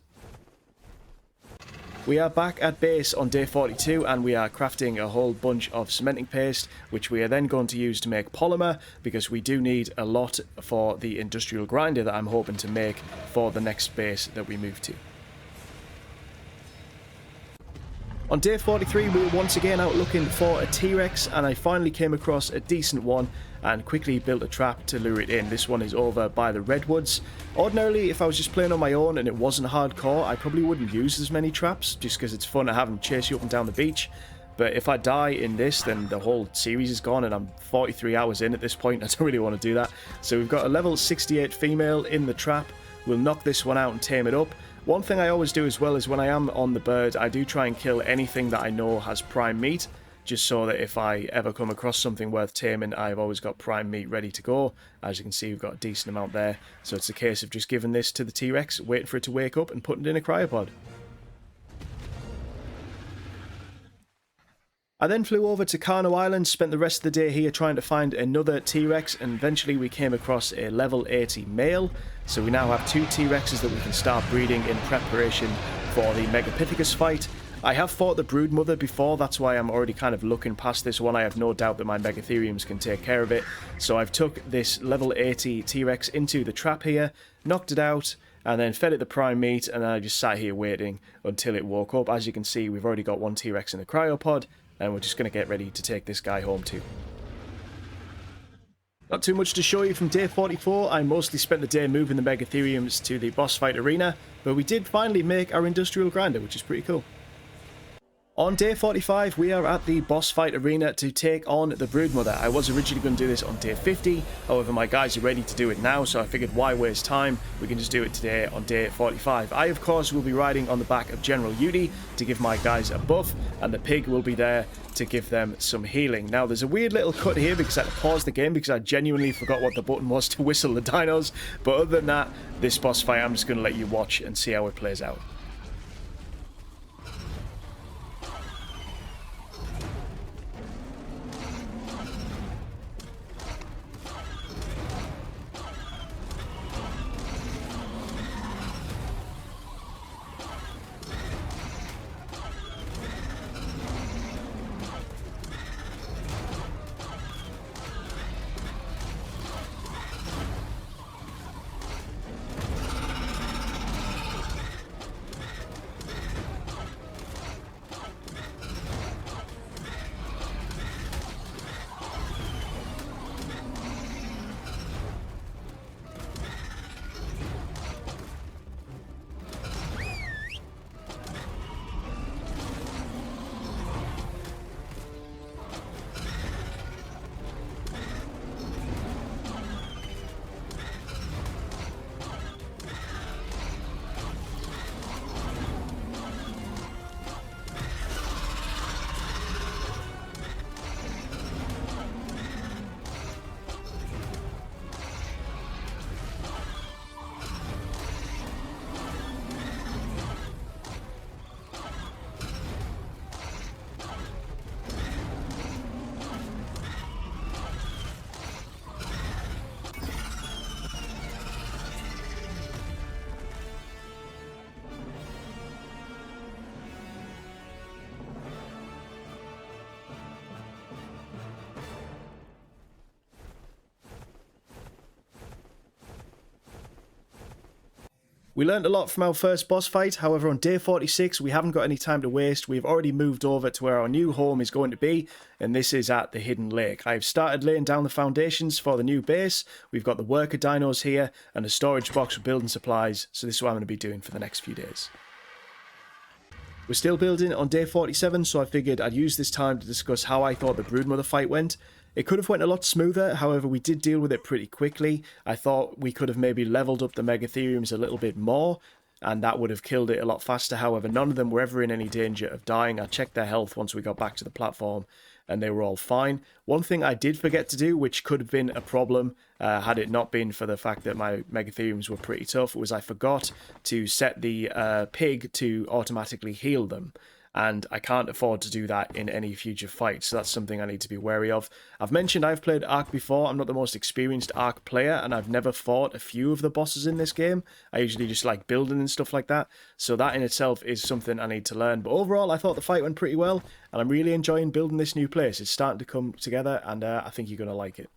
We are back at base on day 42 and we are crafting a whole bunch of cementing paste, which we are then going to use to make polymer, because we do need a lot for the industrial grinder that I'm hoping to make for the next base that we move to. On day 43 we were once again out looking for a T-Rex, and I finally came across a decent one and quickly built a trap to lure it in. This one is over by the redwoods. Ordinarily, if I was just playing on my own and it wasn't hardcore, I probably wouldn't use as many traps, just because it's fun to have them chase you up and down the beach. But if I die in this, then the whole series is gone, and I'm 43 hours in at this point. I don't really want to do that. So we've got a level 68 female in the trap. We'll knock this one out and tame it up. One thing I always do as well is when I am on the bird, I do try and kill anything that I know has prime meat, just so that if I ever come across something worth taming, I've always got prime meat ready to go. As you can see, we've got a decent amount there, so it's a case of just giving this to the T-Rex, waiting for it to wake up and putting it in a cryopod. I then flew over to Kano Island, spent the rest of the day here trying to find another T-Rex, and eventually we came across a level 80 male, so we now have 2 T-Rexes that we can start breeding in preparation for the Megapithecus fight. I have fought the Broodmother before, that's why I'm already kind of looking past this one. I have no doubt that my Megatheriums can take care of it. So I've took this level 80 T-Rex into the trap here, knocked it out, and then fed it the prime meat, and then I just sat here waiting until it woke up. As you can see, we've already got 1 T-Rex in the cryopod, and we're just going to get ready to take this guy home too. Not too much to show you from day 44. I mostly spent the day moving the Megatheriums to the boss fight arena, but we did finally make our industrial grinder, which is pretty cool. On day 45, we are at the boss fight arena to take on the Broodmother. I was originally going to do this on day 50, however my guys are ready to do it now, so I figured why waste time, we can just do it today on day 45. I of course will be riding on the back of General Yudi to give my guys a buff, and the pig will be there to give them some healing. Now there's a weird little cut here because I had to pause the game because I genuinely forgot what the button was to whistle the dinos, but other than that, this boss fight I'm just going to let you watch and see how it plays out. We learned a lot from our first boss fight, however on day 46 we haven't got any time to waste. We've already moved over to where our new home is going to be, and this is at the Hidden Lake. I've started laying down the foundations for the new base. We've got the worker dinos here and a storage box for building supplies, so this is what I'm going to be doing for the next few days. We're still building on day 47, so I figured I'd use this time to discuss how I thought the Broodmother fight went. It could have went a lot smoother, however we did deal with it pretty quickly. I thought we could have maybe leveled up the Megatheriums a little bit more, and that would have killed it a lot faster. However, none of them were ever in any danger of dying. I checked their health once we got back to the platform, and they were all fine. One thing I did forget to do, which could have been a problem had it not been for the fact that my Megatheriums were pretty tough, was I forgot to set the pig to automatically heal them. And I can't afford to do that in any future fight, so that's something I need to be wary of. I've mentioned I've played ARK before. I'm not the most experienced ARK player, and I've never fought a few of the bosses in this game. I usually just like building and stuff like that, so that in itself is something I need to learn. But overall, I thought the fight went pretty well, and I'm really enjoying building this new place. It's starting to come together, and I think you're going to like it.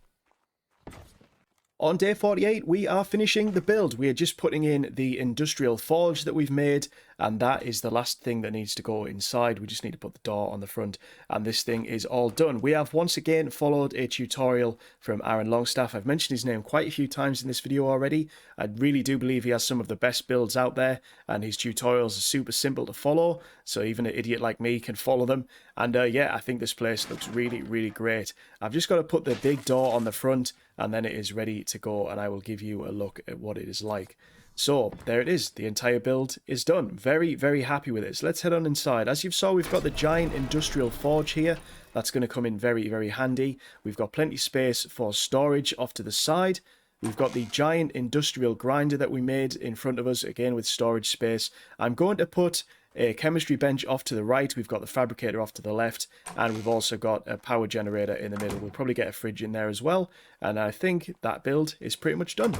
On day 48, we are finishing the build. We are just putting in the industrial forge that we've made, and that is the last thing that needs to go inside. We just need to put the door on the front, and this thing is all done. We have once again followed a tutorial from Aaron Longstaff. I've mentioned his name quite a few times in this video already. I really do believe he has some of the best builds out there, and his tutorials are super simple to follow, so even an idiot like me can follow them. And yeah, I think this place looks really, really great. I've just got to put the big door on the front, and then it is ready to go, and I will give you a look at what it is like. So there it is, the entire build is done. Very, very happy with this. Let's head on inside. As you saw, we've got the giant industrial forge here. That's going to come in very, very handy. We've got plenty of space for storage off to the side. We've got the giant industrial grinder that we made in front of us, again with storage space. I'm going to put a chemistry bench off to the right. We've got the fabricator off to the left, and we've also got a power generator in the middle. We'll probably get a fridge in there as well, and I think that build is pretty much done.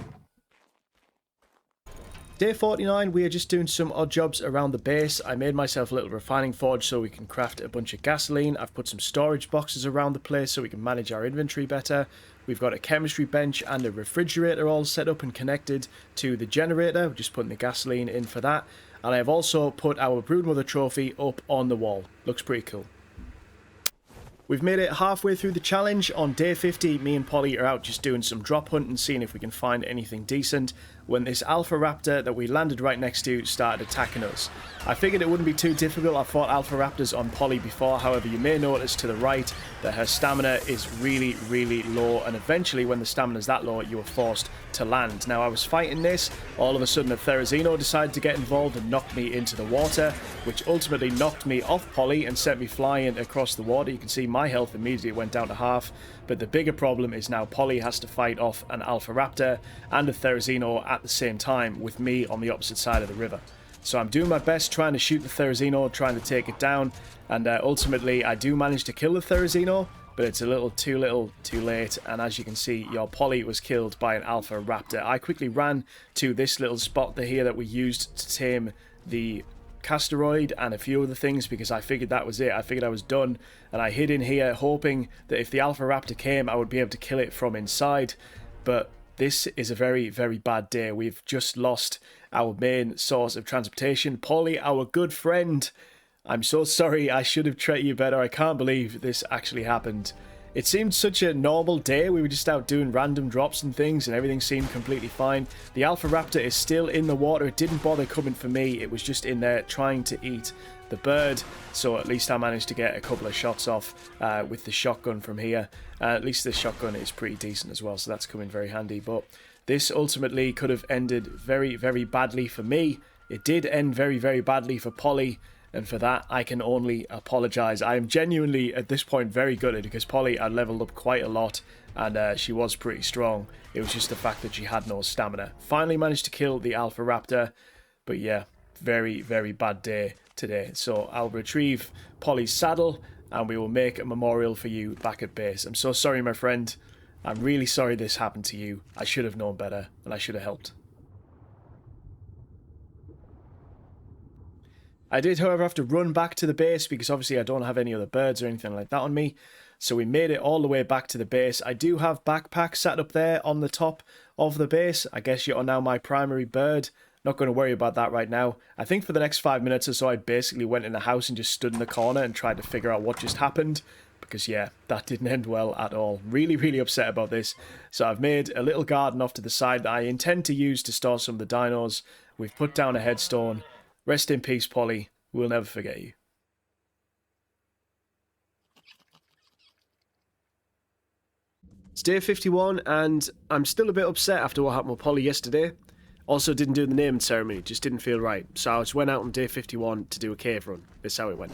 Day 49, we are just doing some odd jobs around the base. I made myself a little refining forge so we can craft a bunch of gasoline. I've put some storage boxes around the place so we can manage our inventory better. We've got a chemistry bench and a refrigerator all set up and connected to the generator. We're just putting the gasoline in for that. And I have also put our Broodmother trophy up on the wall. Looks pretty cool. We've made it halfway through the challenge. On day 50, me and Polly are out just doing some drop hunting, seeing if we can find anything decent, when this Alpha Raptor that we landed right next to started attacking us. I figured it wouldn't be too difficult. I've fought Alpha Raptors on Polly before, however you may notice to the right that her stamina is really, really low, and eventually when the stamina is that low, you are forced to land. Now I was fighting this, all of a sudden a Therizino decided to get involved and knocked me into the water, which ultimately knocked me off Polly and sent me flying across the water. You can see my health immediately went down to half, but the bigger problem is now Polly has to fight off an Alpha Raptor and a Therizino at the same time with me on the opposite side of the river. So I'm doing my best trying to shoot the Therizino, trying to take it down, and ultimately I do manage to kill the Therizino, but it's a little too late, and as you can see, your Polly was killed by an Alpha Raptor. I quickly ran to this little spot here that we used to tame the Casteroid and a few other things because I figured that was it. I figured I was done, and I hid in here hoping that if the Alpha Raptor came I would be able to kill it from inside. But this is a very, very bad day. We've just lost our main source of transportation. Polly, our good friend, I'm so sorry. I should have treated you better. I can't believe this actually happened. It seemed such a normal day. We were just out doing random drops and things, and everything seemed completely fine. The Alpha Raptor is still in the water. It didn't bother coming for me. It was just in there trying to eat the bird. So at least I managed to get a couple of shots off with the shotgun from here. At least the shotgun is pretty decent as well, so that's coming very handy. But this ultimately could have ended very, very badly for me. It did end very, very badly for Polly. And for that, I can only apologise. I am genuinely, at this point, very gutted because Polly had leveled up quite a lot and she was pretty strong. It was just the fact that she had no stamina. Finally managed to kill the Alpha Raptor, but yeah, very, very bad day today. So I'll retrieve Polly's saddle and we will make a memorial for you back at base. I'm so sorry, my friend. I'm really sorry this happened to you. I should have known better and I should have helped. I did, however, have to run back to the base because obviously I don't have any other birds or anything like that on me. So we made it all the way back to the base. I do have backpacks set up there on the top of the base. I guess you are now my primary bird. Not going to worry about that right now. I think for the next 5 minutes or so, I basically went in the house and just stood in the corner and tried to figure out what just happened. Because, yeah, that didn't end well at all. Really, really upset about this. So I've made a little garden off to the side that I intend to use to store some of the dinos. We've put down a headstone. Rest in peace, Polly. We'll never forget you. It's day 51, and I'm still a bit upset after what happened with Polly yesterday. Also didn't do the naming ceremony, just didn't feel right. So I just went out on day 51 to do a cave run. That's how it went.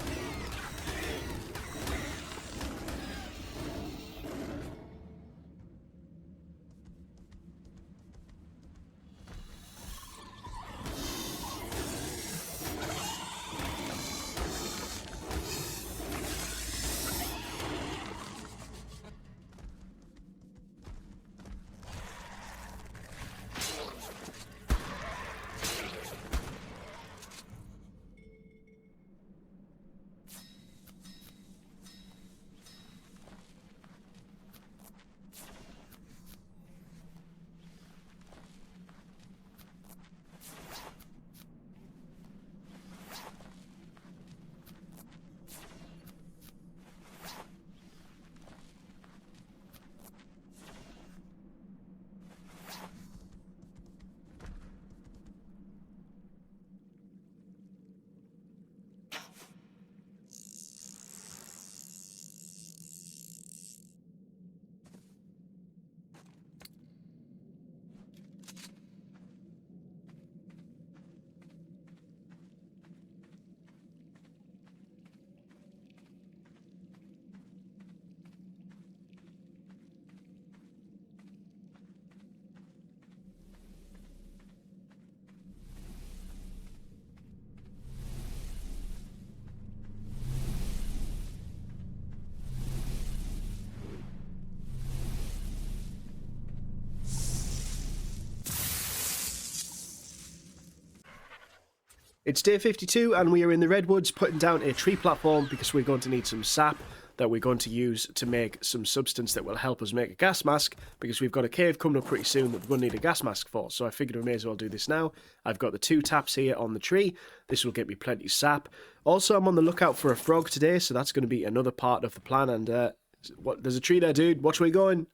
It's day 52 and we are in the Redwoods putting down a tree platform because we're going to need some sap that we're going to use to make some substance that will help us make a gas mask, because we've got a cave coming up pretty soon that we're going to need a gas mask for. So I figured we may as well do this now. I've got the 2 taps here on the tree. This will get me plenty of sap. Also, I'm on the lookout for a frog today, so that's going to be another part of the plan. And there's a tree there, dude. Watch where you're going.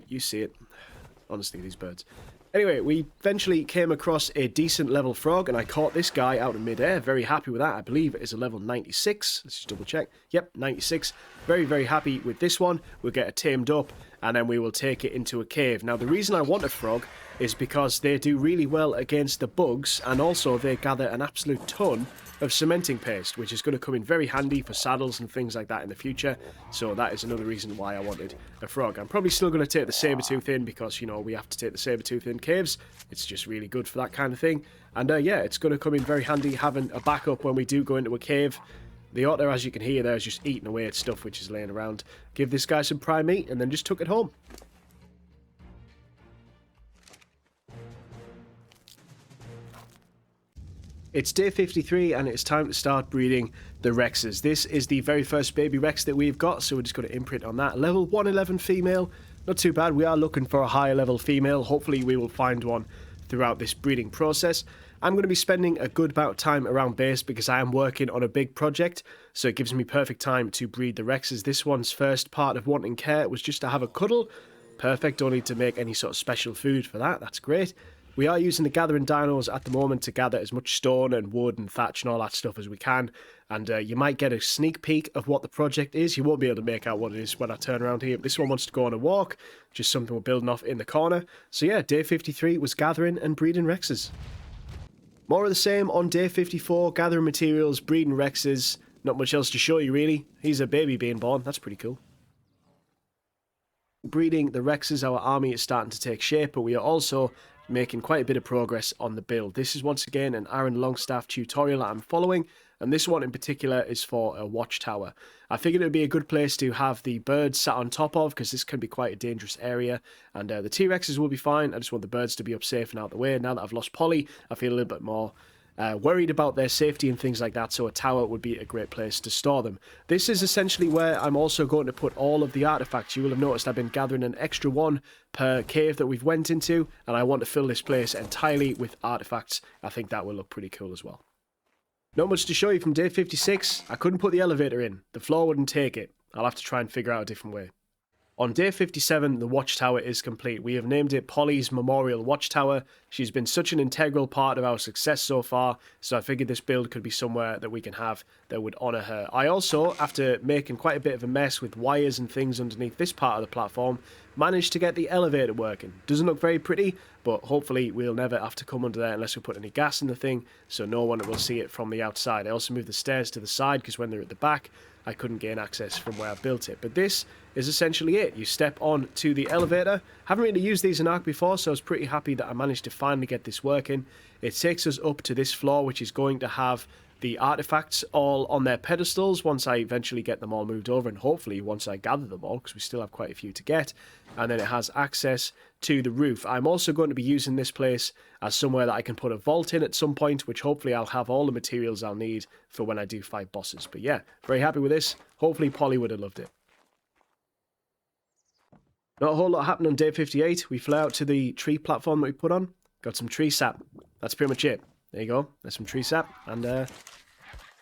You see it. Honestly, these birds. Anyway, we eventually came across a decent level frog, and I caught this guy out in midair. Very happy with that. I believe it is a level 96. Let's just double check. Yep, 96. Very, very happy with this one. We'll get it tamed up, and then we will take it into a cave. Now, the reason I want a frog is because they do really well against the bugs, and also they gather an absolute ton of cementing paste, which is going to come in very handy for saddles and things like that in the future. So that is another reason why I wanted a frog. I'm probably still going to take the saber-tooth in because, you know, we have to take the saber-tooth in caves. It's just really good for that kind of thing. And yeah, it's going to come in very handy having a backup when we do go into a cave. The otter, as you can hear there, is just eating away at stuff which is laying around. Give this guy some prime meat and then just took it home. It's day 53 and it's time to start breeding the Rexes. This is the very first baby Rex that we've got, so we're just going to imprint on that. Level 111 female, not too bad. We are looking for a higher level female. Hopefully we will find one throughout this breeding process. I'm going to be spending a good amount of time around base because I am working on a big project, so it gives me perfect time to breed the Rexes. This one's first part of wanting care was just to have a cuddle. Perfect, don't need to make any sort of special food for that. That's great. We are using the gathering dinos at the moment to gather as much stone and wood and thatch and all that stuff as we can. And you might get a sneak peek of what the project is. You won't be able to make out what it is when I turn around here. This one wants to go on a walk, just something we're building off in the corner. So yeah, day 53 was gathering and breeding Rexes. More of the same on day 54, gathering materials, breeding Rexes. Not much else to show you really. He's a baby being born, that's pretty cool. Breeding the Rexes, our army is starting to take shape, but we are also making quite a bit of progress on the build. This is once again an Iron Longstaff tutorial that I'm following, and this one in particular is for a watchtower. I figured it would be a good place to have the birds sat on top of, because this can be quite a dangerous area, and the T-Rexes will be fine. I just want the birds to be up safe and out of the way. Now that I've lost Polly, I feel a little bit more worried about their safety and things like that, so a tower would be a great place to store them. This is essentially where I'm also going to put all of the artifacts. You will have noticed I've been gathering an extra one per cave that we've went into, and I want to fill this place entirely with artifacts. I think that will look pretty cool as well. Not much to show you from day 56. I couldn't put the elevator in. The floor wouldn't take it. I'll have to try and figure out a different way. On day 57, the watchtower is complete. We have named it Polly's Memorial Watchtower. She's been such an integral part of our success so far, so I figured this build could be somewhere that we can have that would honour her. I also, after making quite a bit of a mess with wires and things underneath this part of the platform, managed to get the elevator working. Doesn't look very pretty, but hopefully we'll never have to come under there unless we put any gas in the thing, so no one will see it from the outside. I also moved the stairs to the side because when they're at the back, I couldn't gain access from where I built it. But this is essentially it. You step on to the elevator. Haven't really used these in ARK before, so I was pretty happy that I managed to finally get this working. It takes us up to this floor, which is going to have the artifacts all on their pedestals once I eventually get them all moved over, and hopefully once I gather them all, because we still have quite a few to get. And then it has access to the roof. I'm also going to be using this place as somewhere that I can put a vault in at some point, which hopefully I'll have all the materials I'll need for when I do fight bosses. But yeah, very happy with this. Hopefully Polly would have loved it. Not a whole lot happened on day 58. We flew out to the tree platform that we put on. Got some tree sap. That's pretty much it. There you go. There's some tree sap. And there's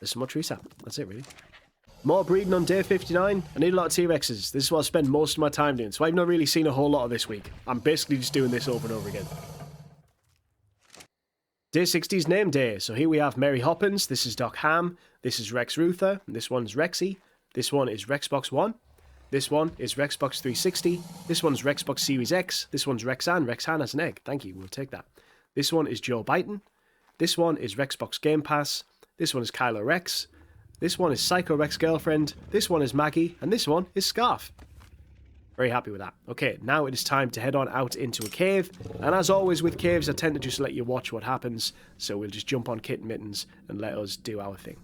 some more tree sap. That's it, really. More breeding on day 59. I need a lot of T-Rexes. This is what I spend most of my time doing. So I've not really seen a whole lot of this week. I'm basically just doing this over and over again. Day 60 is name day. So here we have Mary Hoppins. This is Doc Ham. This is Rex Ruther. This one's Rexy. This one is Rexbox 1. This one is Rexbox 360. This one's Rexbox Series X. This one's Rexan. Rexan has an egg. Thank you. We'll take that. This one is Joe Biden. This one is Rexbox Game Pass. This one is Kylo Rex. This one is Psycho Rex Girlfriend. This one is Maggie. And this one is Scarf. Very happy with that. Okay, now it is time to head on out into a cave. And as always with caves, I tend to just let you watch what happens. So we'll just jump on Kitten Mittens and let us do our thing.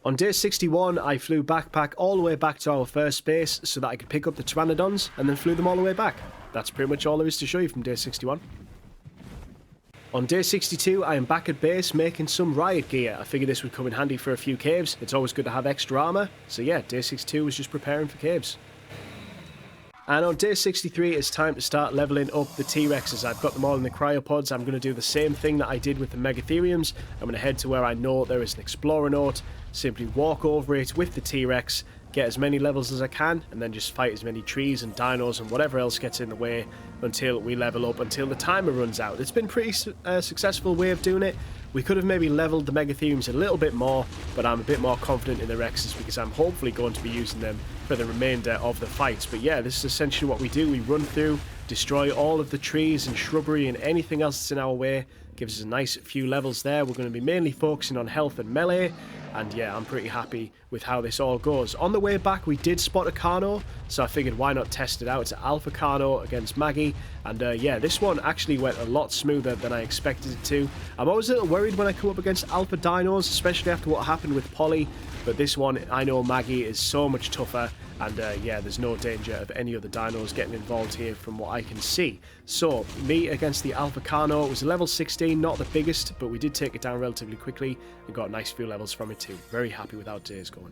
On day 61, I flew backpack all the way back to our first base so that I could pick up the Pteranodons and then flew them all the way back. That's pretty much all there is to show you from day 61. On day 62, I am back at base making some riot gear. I figured this would come in handy for a few caves. It's always good to have extra armor. So yeah, day 62 was just preparing for caves. And on day 63, it's time to start leveling up the T-Rexes. I've got them all in the cryopods. I'm going to do the same thing that I did with the Megatheriums. I'm going to head to where I know there is an Explorer Note, simply walk over it with the T-Rex, get as many levels as I can, and then just fight as many trees and dinos and whatever else gets in the way until we level up, until the timer runs out. It's been a pretty successful way of doing it. We could have maybe leveled the Megatheriums a little bit more, but I'm a bit more confident in the Rexes because I'm hopefully going to be using them for the remainder of the fights. But yeah, this is essentially what we do. We run through, destroy all of the trees and shrubbery and anything else that's in our way. Gives us a nice few levels there. We're going to be mainly focusing on health and melee. And yeah, I'm pretty happy with how this all goes. On the way back, we did spot a Carno, so I figured why not test it out. It's an Alpha Carno against Maggie. And yeah, this one actually went a lot smoother than I expected it to. I'm always a little worried when I come up against Alpha Dinos, especially after what happened with Polly. But this one, I know Maggie is so much tougher. And yeah, there's no danger of any other dinos getting involved here from what I can see. So, me against the Alpha Carno. It was a level 16, not the biggest, but we did take it down relatively quickly and got a nice few levels from it too. Very happy with how today's going.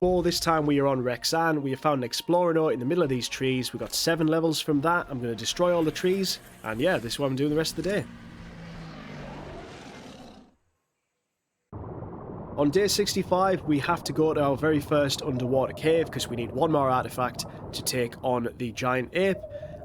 For this time we are on Rexan. We have found an Explorer note in the middle of these trees. We got 7 levels from that. I'm going to destroy all the trees. And yeah, this is what I'm doing the rest of the day. On day 65, we have to go to our very first underwater cave because we need one more artifact to take on the giant ape.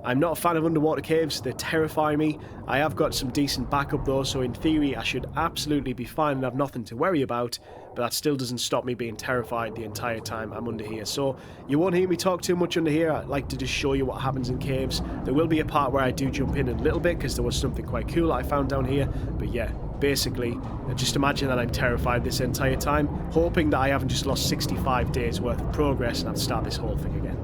I'm not a fan of underwater caves, they terrify me. I have got some decent backup though, so in theory I should absolutely be fine and have nothing to worry about, but that still doesn't stop me being terrified the entire time I'm under here. So you won't hear me talk too much under here. I like to just show you what happens in caves. There will be a part where I do jump in a little bit because there was something quite cool I found down here, but yeah. Basically, just imagine that I'm terrified this entire time, hoping that I haven't just lost 65 days worth of progress and have to start this whole thing again.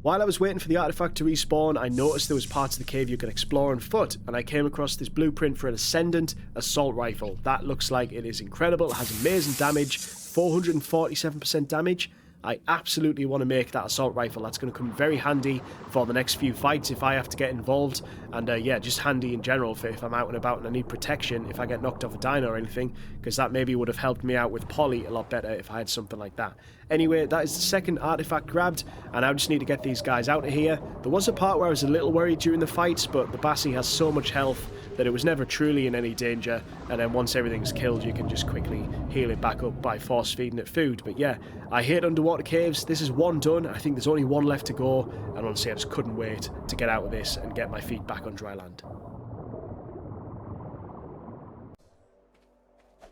While I was waiting for the artifact to respawn, I noticed there was parts of the cave you could explore on foot, and I came across this blueprint for an Ascendant Assault Rifle. That looks like it is incredible. It has amazing damage, 447% damage. I absolutely want to make that assault rifle. That's going to come very handy for the next few fights if I have to get involved. And yeah, just handy in general for if I'm out and about and I need protection if I get knocked off a dino or anything, because that maybe would have helped me out with Polly a lot better if I had something like that. Anyway, that is the second artifact grabbed, and I just need to get these guys out of here. There was a part where I was a little worried during the fights, but the Bassie has so much health that it was never truly in any danger, and then once everything's killed you can just quickly heal it back up by force feeding it food. But yeah, I hate underwater caves. This is one done. I think there's only one left to go, and honestly I just couldn't wait to get out of this and get my feet back on dry land.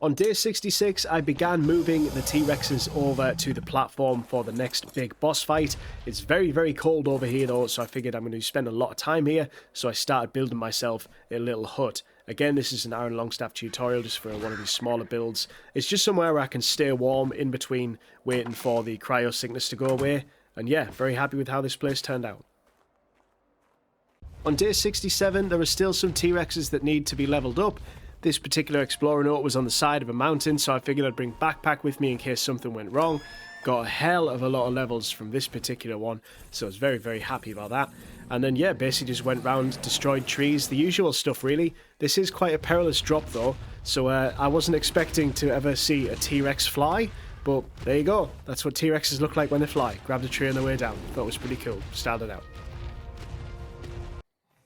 On day 66, I began moving the T-Rexes over to the platform for the next big boss fight. It's very, very cold over here though, so I figured I'm going to spend a lot of time here, so I started building myself a little hut. Again, this is an Iron Longstaff tutorial just for one of these smaller builds. It's just somewhere where I can stay warm in between waiting for the cryo sickness to go away. And yeah, very happy with how this place turned out. On day 67, there are still some T-Rexes that need to be leveled up. This particular Explorer note was on the side of a mountain, so I figured I'd bring backpack with me in case something went wrong. Got a hell of a lot of levels from this particular one, so I was very, very happy about that. And then yeah, basically just went round, destroyed trees, the usual stuff really. This is quite a perilous drop though, so I wasn't expecting to ever see a T-Rex fly, but there you go. That's what T-Rexes look like when they fly. Grabbed a tree on the way down. Thought it was pretty cool. Started out.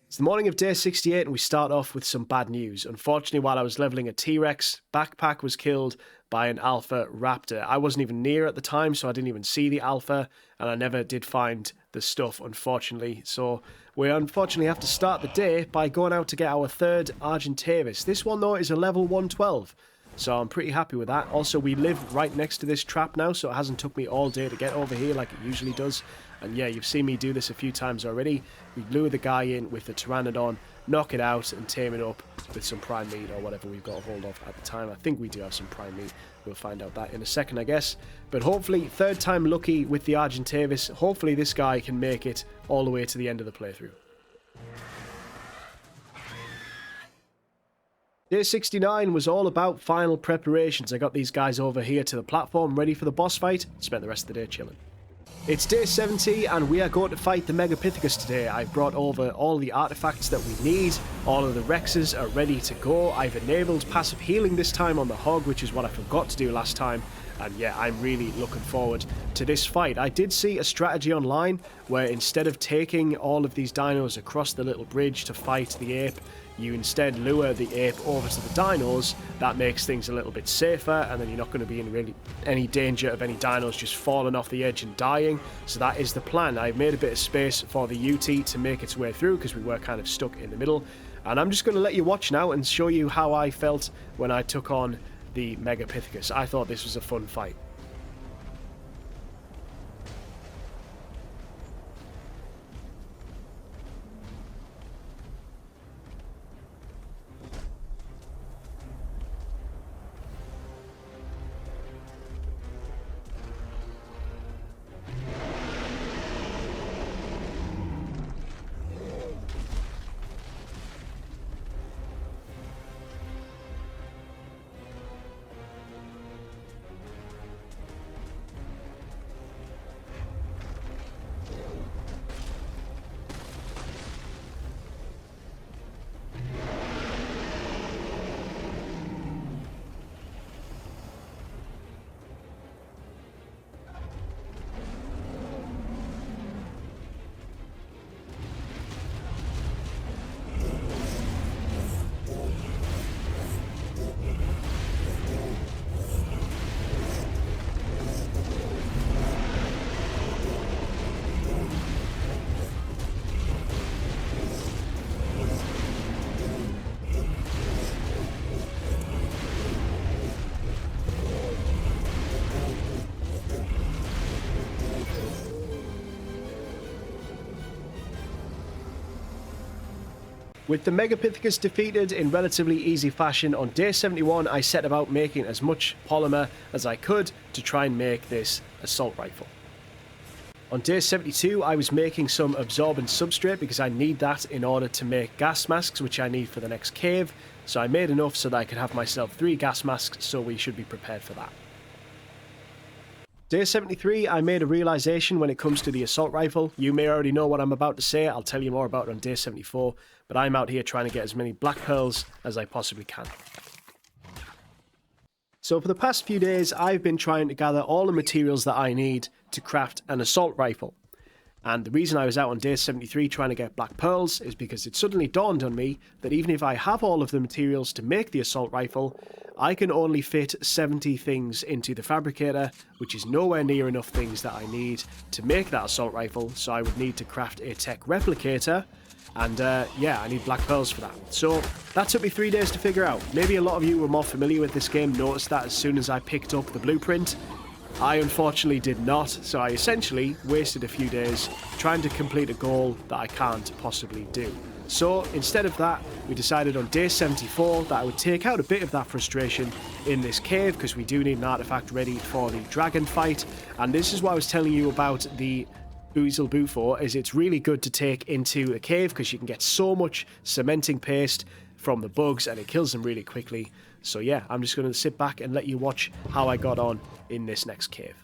It's the morning of day 68 and we start off with some bad news. Unfortunately, while I was leveling a T-Rex, Backpack was killed by an Alpha Raptor. I wasn't even near at the time, so I didn't even see the Alpha, and I never did find the stuff, unfortunately. So we unfortunately have to start the day by going out to get our third Argentavis. This one, though, is a level 112. So I'm pretty happy with that. Also, we live right next to this trap now, so it hasn't took me all day to get over here like it usually does. And yeah, you've seen me do this a few times already. We lure the guy in with the Pteranodon, knock it out and tame it up with some prime meat or whatever we've got a hold of at the time. I think we do have some prime meat. We'll find out that in a second, I guess. But hopefully, third time lucky with the Argentavis. Hopefully this guy can make it all the way to the end of the playthrough. Day 69 was all about final preparations. I got these guys over here to the platform ready for the boss fight. Spent the rest of the day chilling. It's day 70 and we are going to fight the Megapithecus today. I've brought over all the artifacts that we need. All of the Rexes are ready to go. I've enabled passive healing this time on the Hog, which is what I forgot to do last time. And yeah, I'm really looking forward to this fight. I did see a strategy online where instead of taking all of these dinos across the little bridge to fight the ape, you instead lure the ape over to the dinos. That makes things a little bit safer, and then you're not going to be in really any danger of any dinos just falling off the edge and dying. So that is the plan. I've made a bit of space for the UT to make its way through because we were kind of stuck in the middle. And I'm just going to let you watch now and show you how I felt when I took on the Megapithecus. I thought this was a fun fight. With the Megapithecus defeated in relatively easy fashion, on day 71 I set about making as much polymer as I could to try and make this assault rifle. On day 72 I was making some absorbent substrate because I need that in order to make gas masks, which I need for the next cave. So I made enough so that I could have myself 3 gas masks, so we should be prepared for that. Day 73, I made a realization when it comes to the assault rifle. You may already know what I'm about to say. I'll tell you more about it on day 74, but I'm out here trying to get as many black pearls as I possibly can. So for the past few days, I've been trying to gather all the materials that I need to craft an assault rifle. And the reason I was out on day 73 trying to get black pearls is because it suddenly dawned on me that even if I have all of the materials to make the assault rifle, I can only fit 70 things into the fabricator, which is nowhere near enough things that I need to make that assault rifle, so I would need to craft a tech replicator, and yeah, I need black pearls for that. So that took me 3 days to figure out. Maybe a lot of you who are more familiar with this game noticed that as soon as I picked up the blueprint. I unfortunately did not, so I essentially wasted a few days trying to complete a goal that I can't possibly do. So instead of that, we decided on day 74 that I would take out a bit of that frustration in this cave, because we do need an artifact ready for the dragon fight. And this is what I was telling you about the Boozle Bufo, is it's really good to take into a cave because you can get so much cementing paste from the bugs and it kills them really quickly. So yeah, I'm just going to sit back and let you watch how I got on in this next cave.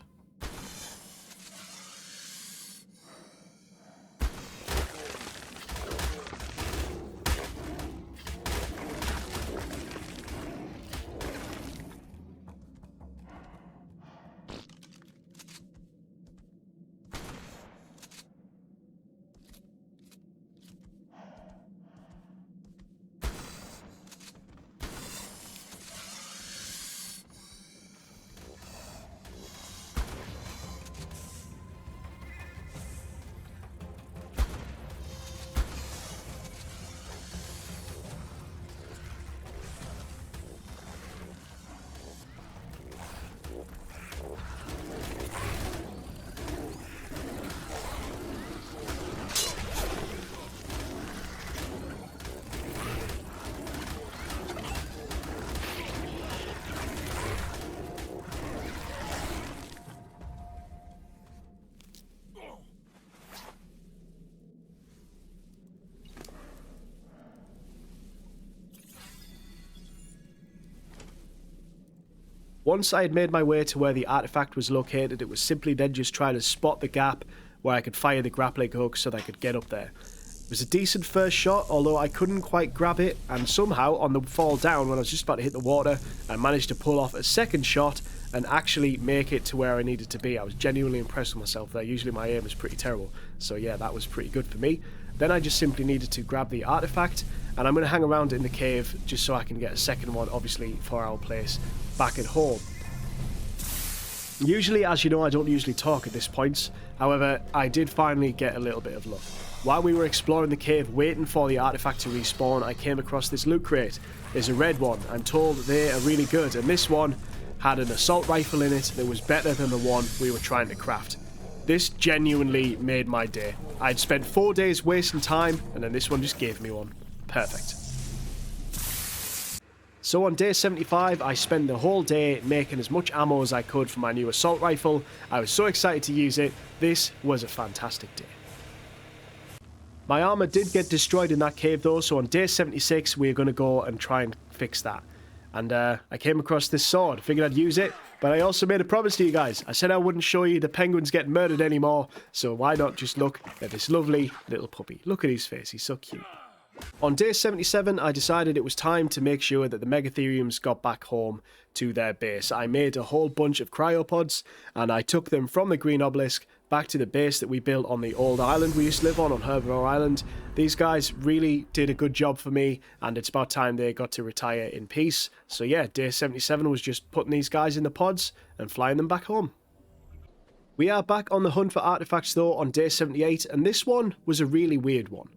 Once I had made my way to where the artifact was located, it was simply then just trying to spot the gap where I could fire the grappling hook so that I could get up there. It was a decent first shot, although I couldn't quite grab it, and somehow on the fall down when I was just about to hit the water, I managed to pull off a second shot and actually make it to where I needed to be. I was genuinely impressed with myself there. Usually my aim is pretty terrible, so yeah, that was pretty good for me. Then I just simply needed to grab the artifact, and I'm going to hang around in the cave just so I can get a second one, obviously, for our place back at home. Usually, as you know, I don't usually talk at this point. However, I did finally get a little bit of luck. While we were exploring the cave waiting for the artifact to respawn, I came across this loot crate. There's a red one. I'm told they are really good, and this one had an assault rifle in it that was better than the one we were trying to craft. This genuinely made my day. I'd spent 4 days wasting time, and then this one just gave me one. Perfect. So on day 75, I spent the whole day making as much ammo as I could for my new assault rifle. I was so excited to use it. This was a fantastic day. My armor did get destroyed in that cave though, so on day 76, we're going to go and try and fix that. And I came across this sword, figured I'd use it, but I also made a promise to you guys. I said I wouldn't show you the penguins getting murdered anymore, so why not just look at this lovely little puppy. Look at his face, he's so cute. On day 77, I decided it was time to make sure that the Megatheriums got back home to their base. I made a whole bunch of cryopods, and I took them from the Green Obelisk back to the base that we built on the old island we used to live on Herbivore Island. These guys really did a good job for me, and it's about time they got to retire in peace. So yeah, day 77 was just putting these guys in the pods and flying them back home. We are back on the hunt for artifacts though on day 78, and this one was a really weird one.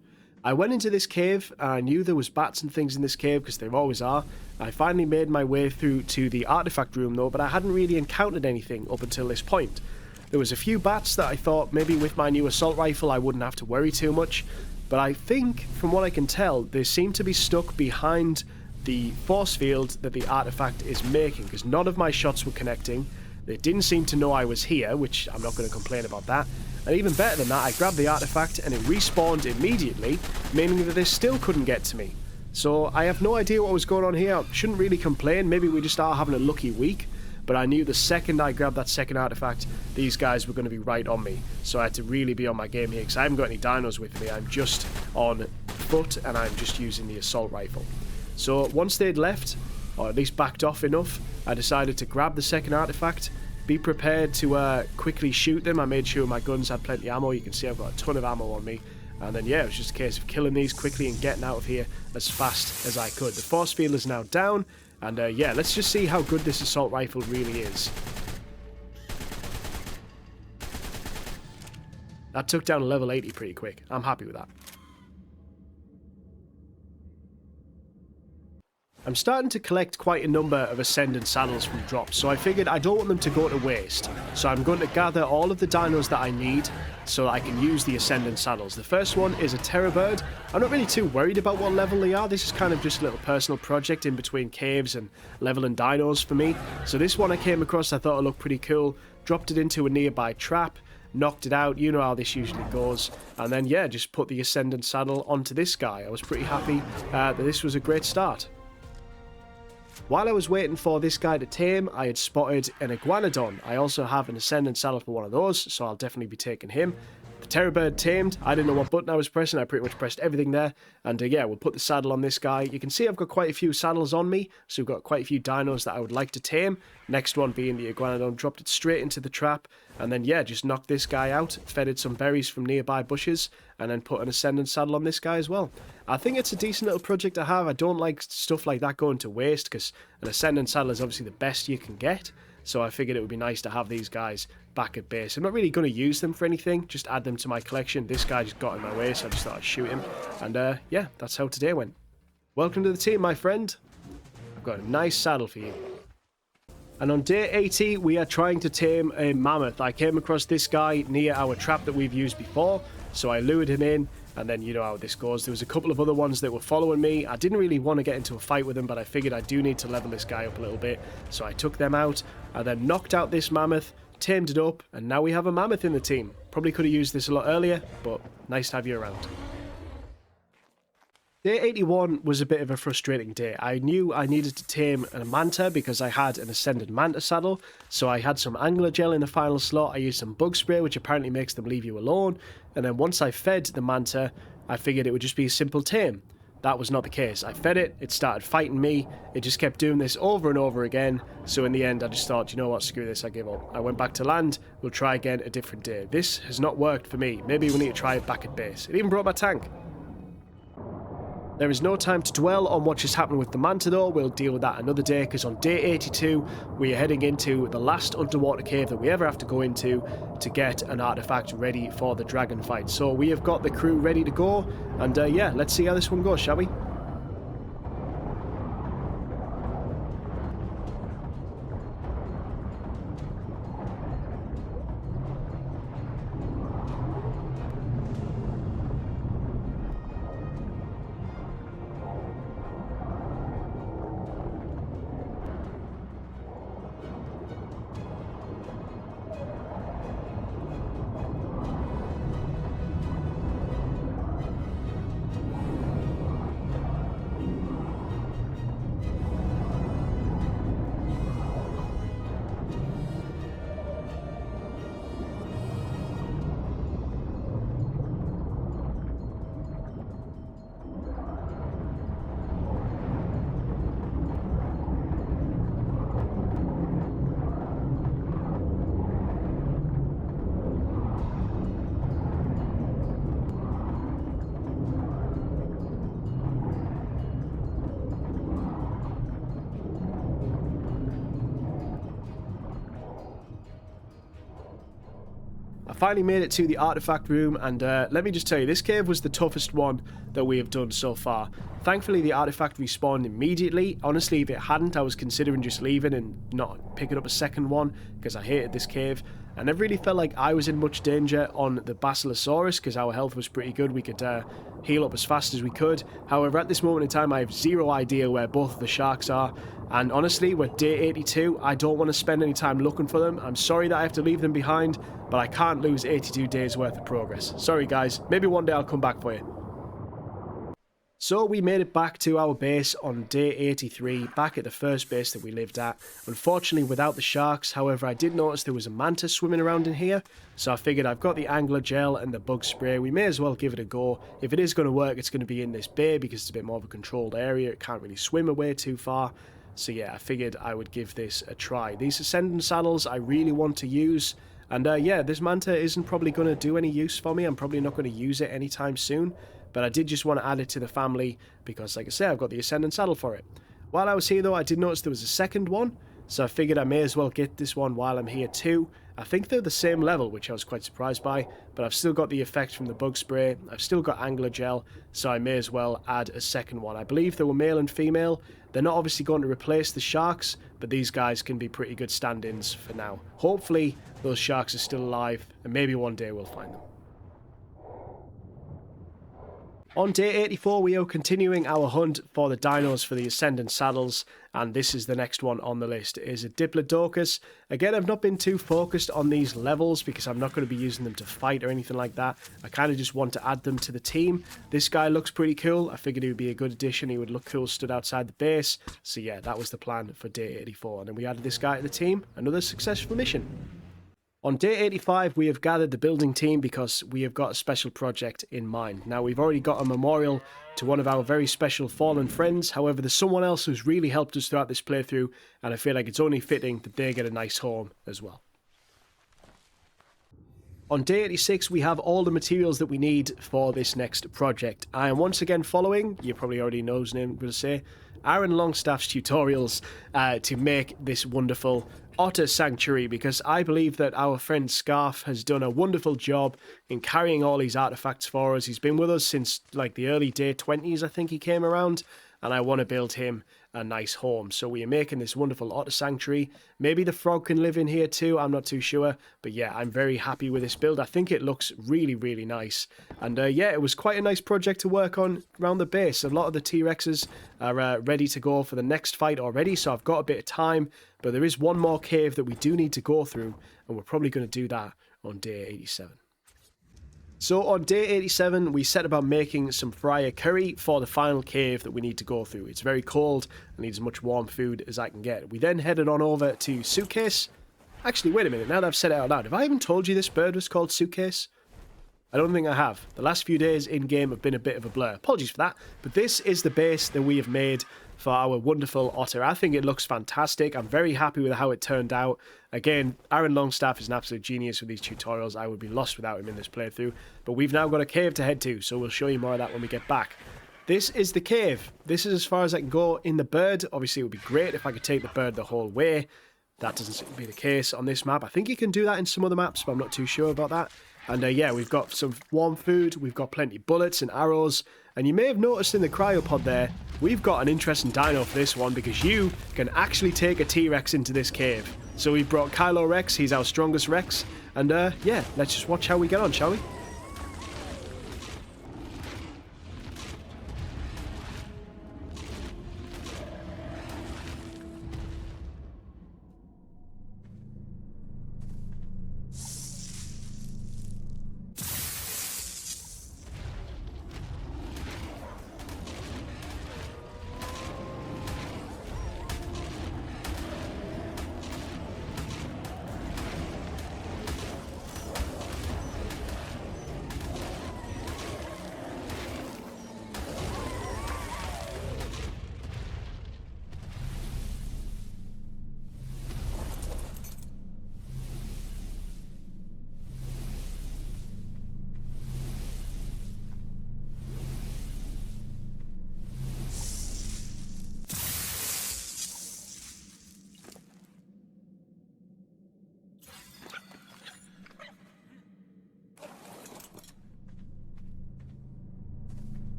I went into this cave, and I knew there was bats and things in this cave because there always are. I finally made my way through to the artifact room though, but I hadn't really encountered anything up until this point. There was a few bats that I thought maybe with my new assault rifle I wouldn't have to worry too much, but I think from what I can tell they seem to be stuck behind the force field that the artifact is making because none of my shots were connecting. They didn't seem to know I was here, which I'm not going to complain about that. And even better than that, I grabbed the artifact and it respawned immediately, meaning that they still couldn't get to me. So I have no idea what was going on here. I shouldn't really complain. Maybe we just are having a lucky week. But I knew the second I grabbed that second artifact, these guys were going to be right on me. So I had to really be on my game here because I haven't got any dinos with me. I'm just on foot and I'm just using the assault rifle. So once they'd left, or at least backed off enough, I decided to grab the second artifact, be prepared to quickly shoot them. I made sure my guns had plenty of ammo. You can see I've got a ton of ammo on me. And then yeah, it was just a case of killing these quickly and getting out of here as fast as I could. The force field is now down. And yeah, let's just see how good this assault rifle really is. That took down a level 80 pretty quick. I'm happy with that. I'm starting to collect quite a number of Ascendant saddles from drops, so I figured I don't want them to go to waste. So I'm going to gather all of the dinos that I need so that I can use the Ascendant saddles. The first one is a Terror Bird. I'm not really too worried about what level they are. This is kind of just a little personal project in between caves and leveling dinos for me. So this one I came across, I thought it looked pretty cool. Dropped it into a nearby trap, knocked it out. You know how this usually goes. And then yeah, just put the Ascendant saddle onto this guy. I was pretty happy that this was a great start. While I was waiting for this guy to tame, I had spotted an Iguanodon. I also have an Ascendant saddle for one of those, so I'll definitely be taking him. The Terror Bird tamed. I didn't know what button I was pressing. I pretty much pressed everything there. And yeah, we'll put the saddle on this guy. You can see I've got quite a few saddles on me, so we've got quite a few dinos that I would like to tame. Next one being the Iguanodon. Dropped it straight into the trap. And then yeah, just knocked this guy out, fed it some berries from nearby bushes, and then put an Ascendant saddle on this guy as well. I think it's a decent little project to have. I don't like stuff like that going to waste, because an Ascendant saddle is obviously the best you can get. So I figured it would be nice to have these guys back at base. I'm not really going to use them for anything, just add them to my collection. This guy just got in my way, so I just thought I'd shoot him. And yeah, that's how today went. Welcome to the team, my friend. I've got a nice saddle for you. And on day 80, we are trying to tame a mammoth. I came across this guy near our trap that we've used before, so I lured him in, and then you know how this goes. There was a couple of other ones that were following me. I didn't really want to get into a fight with them, but I figured I do need to level this guy up a little bit, so I took them out. I then knocked out this mammoth, tamed it up, and now we have a mammoth in the team. Probably could have used this a lot earlier, but nice to have you around. Day 81 was a bit of a frustrating day. I knew I needed to tame a manta because I had an ascended manta saddle, so I had some angler gel in the final slot. I used some bug spray, which apparently makes them leave you alone, and then once I fed the manta, I figured it would just be a simple tame. That was not the case. I fed it, it started fighting me, it just kept doing this over and over again, so in the end I just thought, you know what, screw this, I give up. I went back to land, we'll try again a different day. This has not worked for me, maybe we need to try it back at base. It even brought my tank. There is no time to dwell on what just happened with the manta though, we'll deal with that another day, because on day 82 we are heading into the last underwater cave that we ever have to go into to get an artifact ready for the dragon fight. So we have got the crew ready to go, and yeah, let's see how this one goes, shall we? I finally made it to the artifact room, and let me just tell you, this cave was the toughest one that we have done so far. Thankfully, the artifact respawned immediately. Honestly, if it hadn't, I was considering just leaving and not picking up a second one, because I hated this cave. I never really felt like I was in much danger on the Basilosaurus, because our health was pretty good. We could heal up as fast as we could. However, at this moment in time, I have zero idea where both of the sharks are. And honestly, we're day 82. I don't want to spend any time looking for them. I'm sorry that I have to leave them behind, but I can't lose 82 days worth of progress. Sorry guys, maybe one day I'll come back for you. So we made it back to our base on day 83, back at the first base that we lived at. Unfortunately without the sharks, however I did notice there was a manta swimming around in here, so I figured I've got the angler gel and the bug spray, we may as well give it a go. If it is going to work, it's going to be in this bay because it's a bit more of a controlled area, it can't really swim away too far. So yeah, I figured I would give this a try. These ascendant saddles I really want to use, and yeah, this manta isn't probably going to do any use for me. I'm probably not going to use it anytime soon, but I did just want to add it to the family because, like I said, I've got the ascendant saddle for it. While I was here though, I did notice there was a second one, so I figured I may as well get this one while I'm here too. I think they're the same level, which I was quite surprised by, but I've still got the effect from the bug spray, I've still got angler gel, so I may as well add a second one. I believe they were male and female. They're not obviously going to replace the sharks, but these guys can be pretty good stand-ins for now. Hopefully those sharks are still alive, and maybe one day we'll find them. On day 84, we are continuing our hunt for the dinos for the Ascendant Saddles, and this is the next one on the list. It is a Diplodocus. Again, I've not been too focused on these levels because I'm not going to be using them to fight or anything like that. I kind of just want to add them to the team. This guy looks pretty cool. I figured he would be a good addition. He would look cool stood outside the base. So yeah, that was the plan for day 84. And then we added this guy to the team. Another successful mission. On day 85, we have gathered the building team because we have got a special project in mind. Now, we've already got a memorial to one of our very special fallen friends. However, there's someone else who's really helped us throughout this playthrough, and I feel like it's only fitting that they get a nice home as well. On day 86, we have all the materials that we need for this next project. I am once again following, you probably already know his name, I'm going to say, Aaron Longstaff's tutorials to make this wonderful otter sanctuary, because I believe that our friend Scarf has done a wonderful job in carrying all these artifacts for us. He's been with us since like the early day 20s, I think he came around, and I want to build him a nice home. So we are making this wonderful otter sanctuary. Maybe the frog can live in here too, I'm not too sure. But yeah, I'm very happy with this build. I think it looks really, really nice. And yeah, it was quite a nice project to work on around the base. A lot of the T-Rexes are ready to go for the next fight already, so I've got a bit of time. But there is one more cave that we do need to go through, and we're probably going to do that on day 87. So on day 87, we set about making some fryer curry for the final cave that we need to go through. It's very cold. I need as much warm food as I can get. We then headed on over to Suitcase. Actually, wait a minute. Now that I've said it out loud, have I even told you this bird was called Suitcase? I don't think I have. The last few days in-game have been a bit of a blur. Apologies for that. But this is the base that we have made for our wonderful otter. I think it looks fantastic. I'm very happy with how it turned out. Again, Aaron Longstaff is an absolute genius with these tutorials. I would be lost without him in this playthrough. But we've now got a cave to head to, so we'll show you more of that when we get back. This is the cave. This is as far as I can go in the bird. Obviously, it would be great if I could take the bird the whole way. That doesn't seem to be the case on this map. I think you can do that in some other maps, but I'm not too sure about that. And yeah, we've got some warm food, we've got plenty of bullets and arrows, and you may have noticed in the cryopod there, we've got an interesting dino for this one because you can actually take a T-Rex into this cave. So we brought Kylo Rex, he's our strongest Rex, and yeah, let's just watch how we get on, shall we?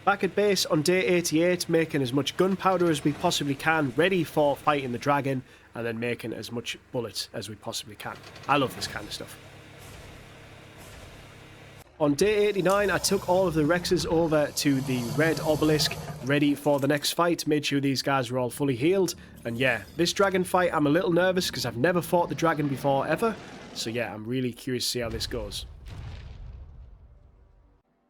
Back at base on day 88, making as much gunpowder as we possibly can, ready for fighting the dragon, and then making as much bullets as we possibly can. I love this kind of stuff. On day 89, I took all of the Rexes over to the red obelisk, ready for the next fight, made sure these guys were all fully healed, and yeah, this dragon fight, I'm a little nervous because I've never fought the dragon before, ever, so yeah, I'm really curious to see how this goes.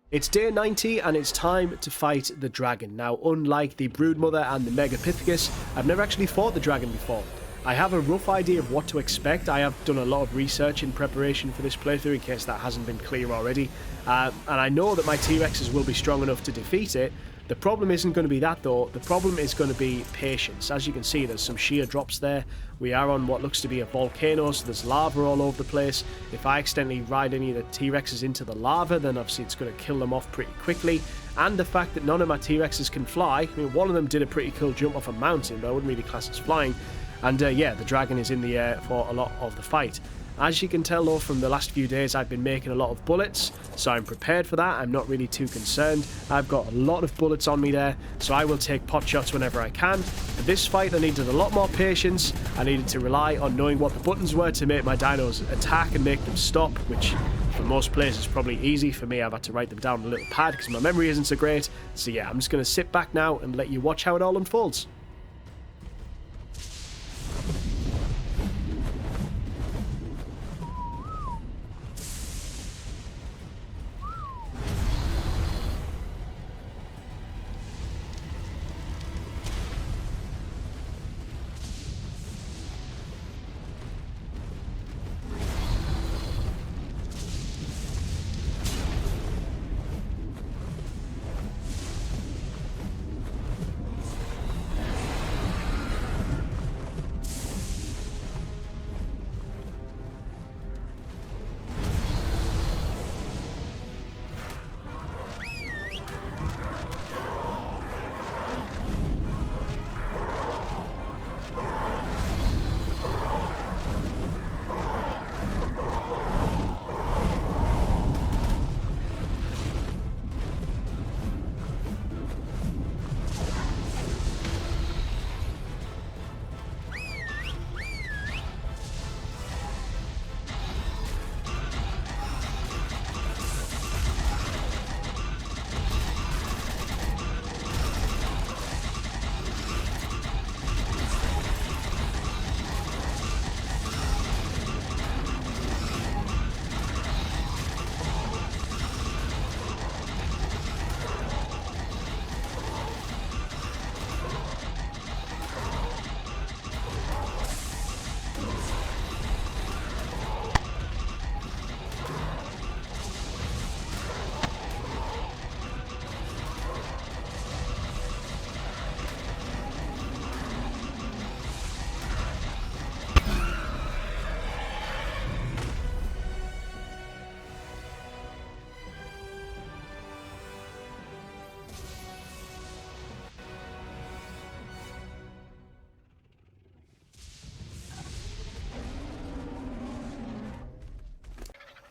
It's day 90 and it's time to fight the dragon. Now, unlike the Broodmother and the Megapithecus, I've never actually fought the dragon before. I have a rough idea of what to expect. I have done a lot of research in preparation for this playthrough in case that hasn't been clear already. And I know that my T-Rexes will be strong enough to defeat it. The problem isn't going to be that though, the problem is going to be patience. As you can see, there's some sheer drops there. We are on what looks to be a volcano, so there's lava all over the place. If I accidentally ride any of the T-Rexes into the lava, then obviously it's going to kill them off pretty quickly. And the fact that none of my T-Rexes can fly, I mean, one of them did a pretty cool jump off a mountain, but I wouldn't really class as flying. And yeah, the dragon is in the air for a lot of the fight. As you can tell though from the last few days, I've been making a lot of bullets, so I'm prepared for that. I'm not really too concerned. I've got a lot of bullets on me there, so I will take pot shots whenever I can. For this fight, I needed a lot more patience. I needed to rely on knowing what the buttons were to make my dinos attack and make them stop, which for most players is probably easy. For me, I've had to write them down on a little pad because my memory isn't so great. So yeah, I'm just going to sit back now and let you watch how it all unfolds.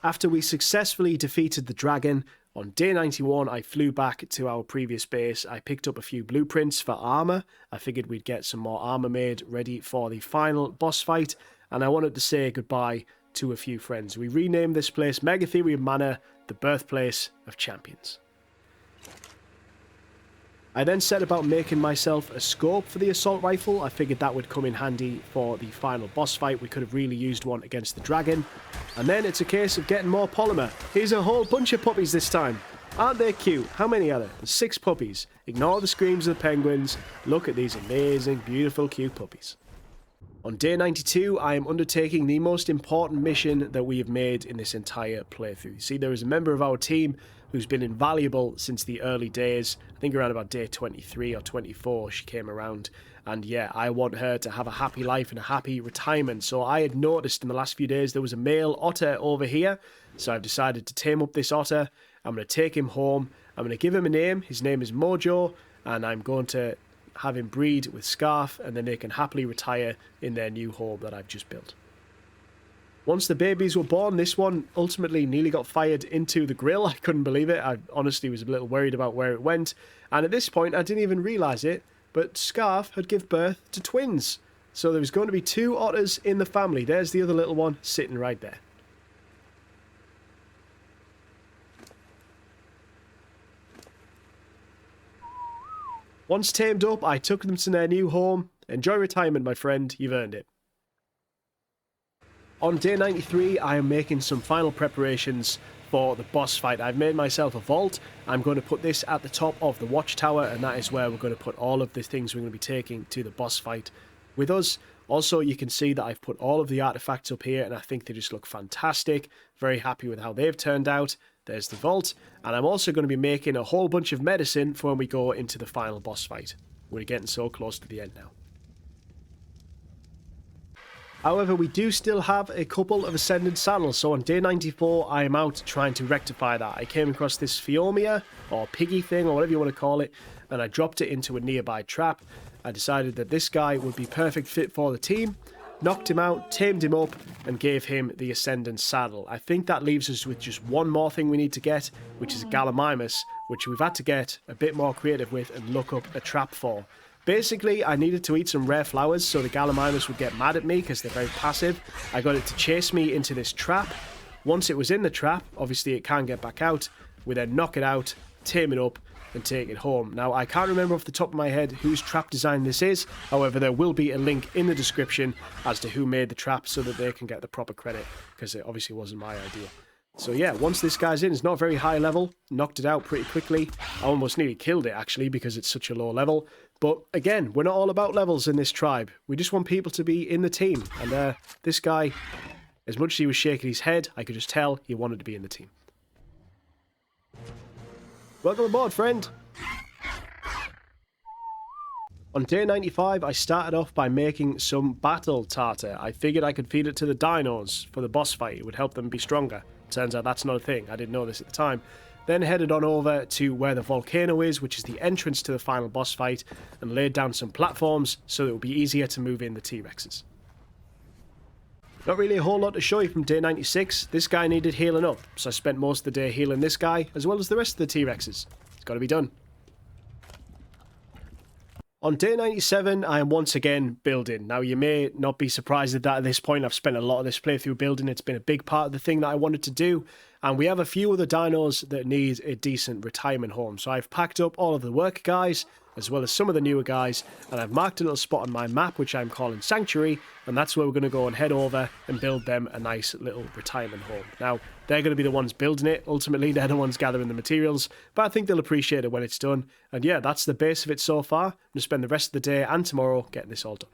After we successfully defeated the dragon, on day 91 I flew back to our previous base. I picked up a few blueprints for armor. I figured we'd get some more armor made ready for the final boss fight, and I wanted to say goodbye to a few friends. We renamed this place Megatherium Manor, the birthplace of champions. I then set about making myself a scope for the assault rifle. I figured that would come in handy for the final boss fight. We could have really used one against the dragon. And then it's a case of getting more polymer. Here's a whole bunch of puppies this time. Aren't they cute? How many are there? 6 puppies. Ignore the screams of the penguins. Look at these amazing, beautiful, cute puppies. On day 92, I am undertaking the most important mission that we have made in this entire playthrough. You see, there is a member of our team who's been invaluable since the early days. I think around about day 23 or 24 she came around. And yeah, I want her to have a happy life and a happy retirement. So I had noticed in the last few days there was a male otter over here. So I've decided to tame up this otter. I'm going to take him home. I'm going to give him a name. His name is Mojo. And I'm going to have him breed with Scarf. And then they can happily retire in their new home that I've just built. Once the babies were born, this one ultimately nearly got fired into the grill. I couldn't believe it. I honestly was a little worried about where it went. And at this point, I didn't even realise it, but Scarf had given birth to twins. So there was going to be 2 otters in the family. There's the other little one sitting right there. Once tamed up, I took them to their new home. Enjoy retirement, my friend. You've earned it. On day 93, I am making some final preparations for the boss fight. I've made myself a vault. I'm going to put this at the top of the watchtower, and that is where we're going to put all of the things we're going to be taking to the boss fight with us. Also, you can see that I've put all of the artifacts up here, and I think they just look fantastic. Very happy with how they've turned out. There's the vault, and I'm also going to be making a whole bunch of medicine for when we go into the final boss fight. We're getting so close to the end now. However, we do still have a couple of ascended saddles, so on day 94 I am out trying to rectify that. I came across this Phiomia, or piggy thing, or whatever you want to call it, and I dropped it into a nearby trap. I decided that this guy would be perfect fit for the team, knocked him out, tamed him up, and gave him the ascendant saddle. I think that leaves us with just one more thing we need to get, which is a Gallimimus, which we've had to get a bit more creative with and look up a trap for. Basically, I needed to eat some rare flowers so the Gallimimus would get mad at me because they're very passive. I got it to chase me into this trap. Once it was in the trap, obviously it can't get back out. We then knock it out, tame it up, and take it home. Now, I can't remember off the top of my head whose trap design this is. However, there will be a link in the description as to who made the trap so that they can get the proper credit, because it obviously wasn't my idea. So yeah, once this guy's in, it's not very high level, knocked it out pretty quickly. I almost nearly killed it actually because it's such a low level. But again, we're not all about levels in this tribe. We just want people to be in the team. And this guy, as much as he was shaking his head, I could just tell he wanted to be in the team. Welcome aboard, friend. On day 95, I started off by making some battle tartar. I figured I could feed it to the dinos for the boss fight. It would help them be stronger. Turns out that's not a thing. I didn't know this at the time. Then headed on over to where the volcano is, which is the entrance to the final boss fight, and laid down some platforms so it would be easier to move in the T-Rexes. Not really a whole lot to show you from day 96. This guy needed healing up, so I spent most of the day healing this guy, as well as the rest of the T-Rexes. It's got to be done. On day 97, I am once again building. Now, you may not be surprised at that at this point. I've spent a lot of this playthrough building. It's been a big part of the thing that I wanted to do. And we have a few other dinos that need a decent retirement home. So I've packed up all of the work guys, as well as some of the newer guys. And I've marked a little spot on my map, which I'm calling Sanctuary. And that's where we're going to go and head over and build them a nice little retirement home. Now, they're going to be the ones building it. Ultimately, they're the ones gathering the materials. But I think they'll appreciate it when it's done. And yeah, that's the base of it so far. I'm going to spend the rest of the day and tomorrow getting this all done.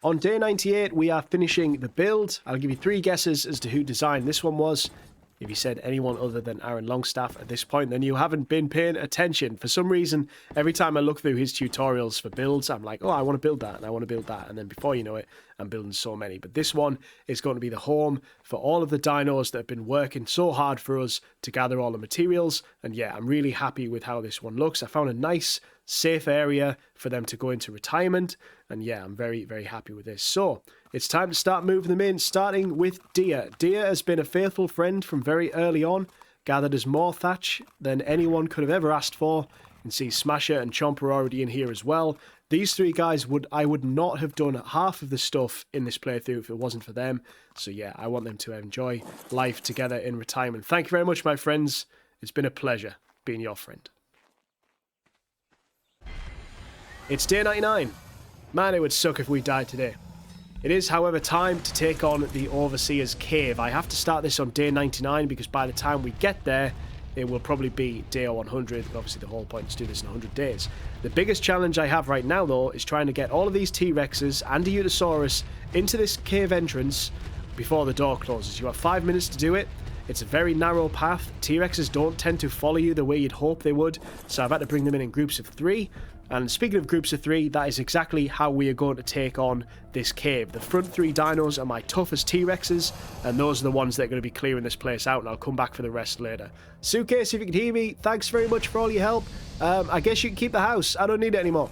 On day 98, we are finishing the build. I'll give you 3 guesses as to who designed this one was. If you said anyone other than Aaron Longstaff at this point, then you haven't been paying attention. For some reason, every time I look through his tutorials for builds, I'm like, oh, I want to build that, and I want to build that. And then before you know it, and building so many. But this one is going to be the home for all of the dinos that have been working so hard for us to gather all the materials. And yeah, I'm really happy with how this one looks. I found a nice, safe area for them to go into retirement. And yeah, I'm very, very happy with this. So it's time to start moving them in, starting with Deer. Deer has been a faithful friend from very early on. Gathered us more thatch than anyone could have ever asked for. You can see Smasher and Chomper already in here as well. These three guys I would not have done half of the stuff in this playthrough if it wasn't for them. So yeah, I want them to enjoy life together in retirement. Thank you very much, my friends. It's been a pleasure being your friend. It's day 99. Man, it would suck if we died today. It is, however, time to take on the Overseer's Cave. I have to start this on day 99 because by the time we get there, it will probably be day 100. Obviously, the whole point is to do this in 100 days. The biggest challenge I have right now, though, is trying to get all of these T-Rexes and a Utosaurus into this cave entrance before the door closes. You have 5 minutes to do it. It's a very narrow path. T-Rexes don't tend to follow you the way you'd hope they would, so I've had to bring them in groups of 3. And speaking of groups of 3, that is exactly how we are going to take on this cave. The front 3 dinos are my toughest T-Rexes, and those are the ones that are going to be clearing this place out, and I'll come back for the rest later. Suitcase, if you can hear me, thanks very much for all your help. I guess you can keep the house. I don't need it anymore.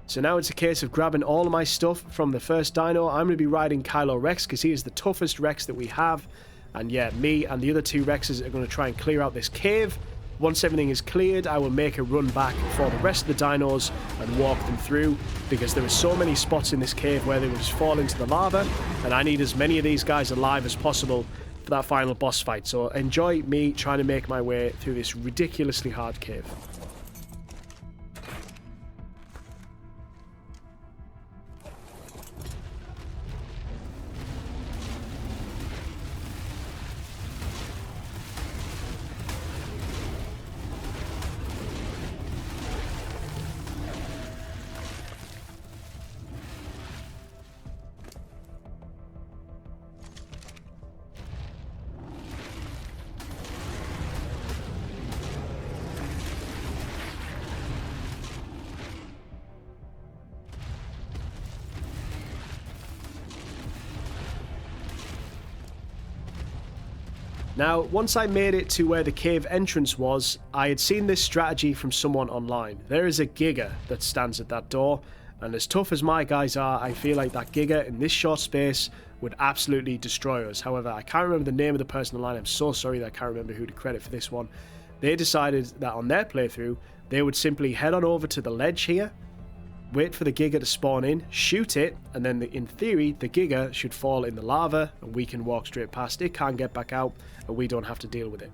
So now it's a case of grabbing all of my stuff from the first dino. I'm going to be riding Kylo Rex because he is the toughest Rex that we have. And yeah, me and the other 2 Rexes are going to try and clear out this cave. Once everything is cleared, I will make a run back for the rest of the dinos and walk them through, because there are so many spots in this cave where they will just fall into the lava, and I need as many of these guys alive as possible for that final boss fight. So enjoy me trying to make my way through this ridiculously hard cave. Now, once I made it to where the cave entrance was, I had seen this strategy from someone online. There is a Giga that stands at that door, and as tough as my guys are, I feel like that Giga in this short space would absolutely destroy us. However, I can't remember the name of the person online. I'm so sorry that I can't remember who to credit for this one. They decided that on their playthrough, they would simply head on over to the ledge here, wait for the Giga to spawn in, shoot it, and then in theory, the Giga should fall in the lava, and we can walk straight past. It can't get back out, and we don't have to deal with it.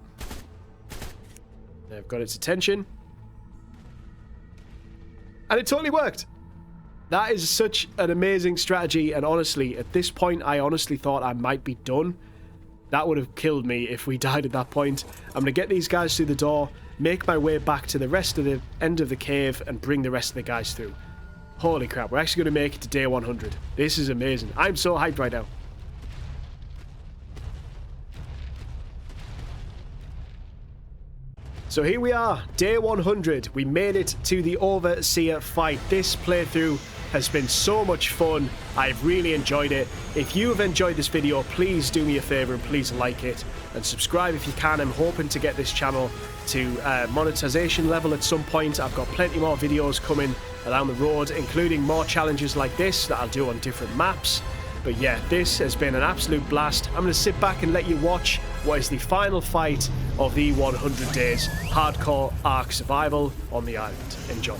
I've got its attention. And it totally worked! That is such an amazing strategy, and honestly, at this point, I honestly thought I might be done. That would have killed me if we died at that point. I'm going to get these guys through the door, make my way back to the rest of the end of the cave, and bring the rest of the guys through. Holy crap, we're actually going to make it to day 100. This is amazing. I'm so hyped right now. So here we are, day 100. We made it to the Overseer fight. This playthrough has been so much fun. I've really enjoyed it. If you have enjoyed this video, please do me a favor and please like it and subscribe if you can. I'm hoping to get this channel to monetization level at some point. I've got plenty more videos coming down the road, including more challenges like this that I'll do on different maps. But yeah, this has been an absolute blast. I'm going to sit back and let you watch what is the final fight of the 100 days hardcore ARK survival on the island. Enjoy.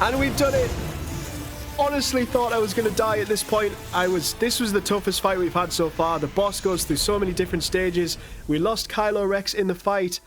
And we've done it. Honestly thought I was going to die at this point. This was the toughest fight we've had so far. The boss goes through so many different stages. We lost Kylo Rex in the fight,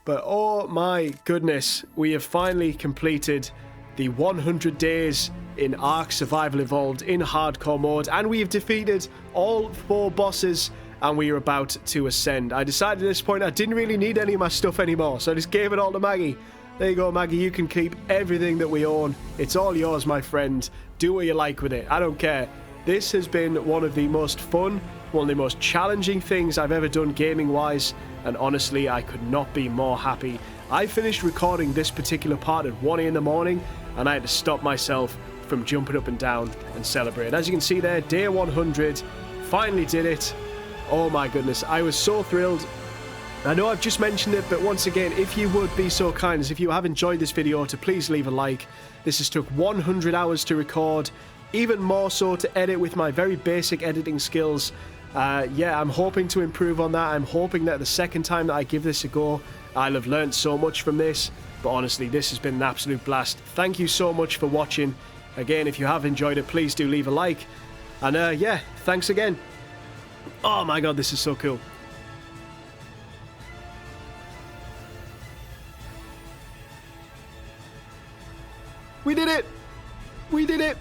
but oh my goodness, we have finally completed the 100 days in ARK Survival Evolved in hardcore mode, and we have defeated all 4 bosses, and we are about to ascend. I decided at this point I didn't really need any of my stuff anymore, so I just gave it all to Maggie. There you go, Maggie, you can keep everything that we own. It's all yours, my friend. Do what you like with it. I don't care. This has been one of the most fun, one of the most challenging things I've ever done gaming-wise, and honestly, I could not be more happy. I finished recording this particular part at 1 in the morning, and I had to stop myself from jumping up and down and celebrating. As you can see there, day 100, finally did it. Oh my goodness, I was so thrilled. I know I've just mentioned it, but once again, if you would be so kind as if you have enjoyed this video to please leave a like. This has took 100 hours to record, even more so to edit with my very basic editing skills. Yeah, I'm hoping to improve on that. I'm hoping that the second time that I give this a go, I'll have learned so much from this. But honestly, this has been an absolute blast. Thank you so much for watching. Again, if you have enjoyed it, please do leave a like. And yeah, thanks again. Oh my god, this is so cool. We did it! We did it!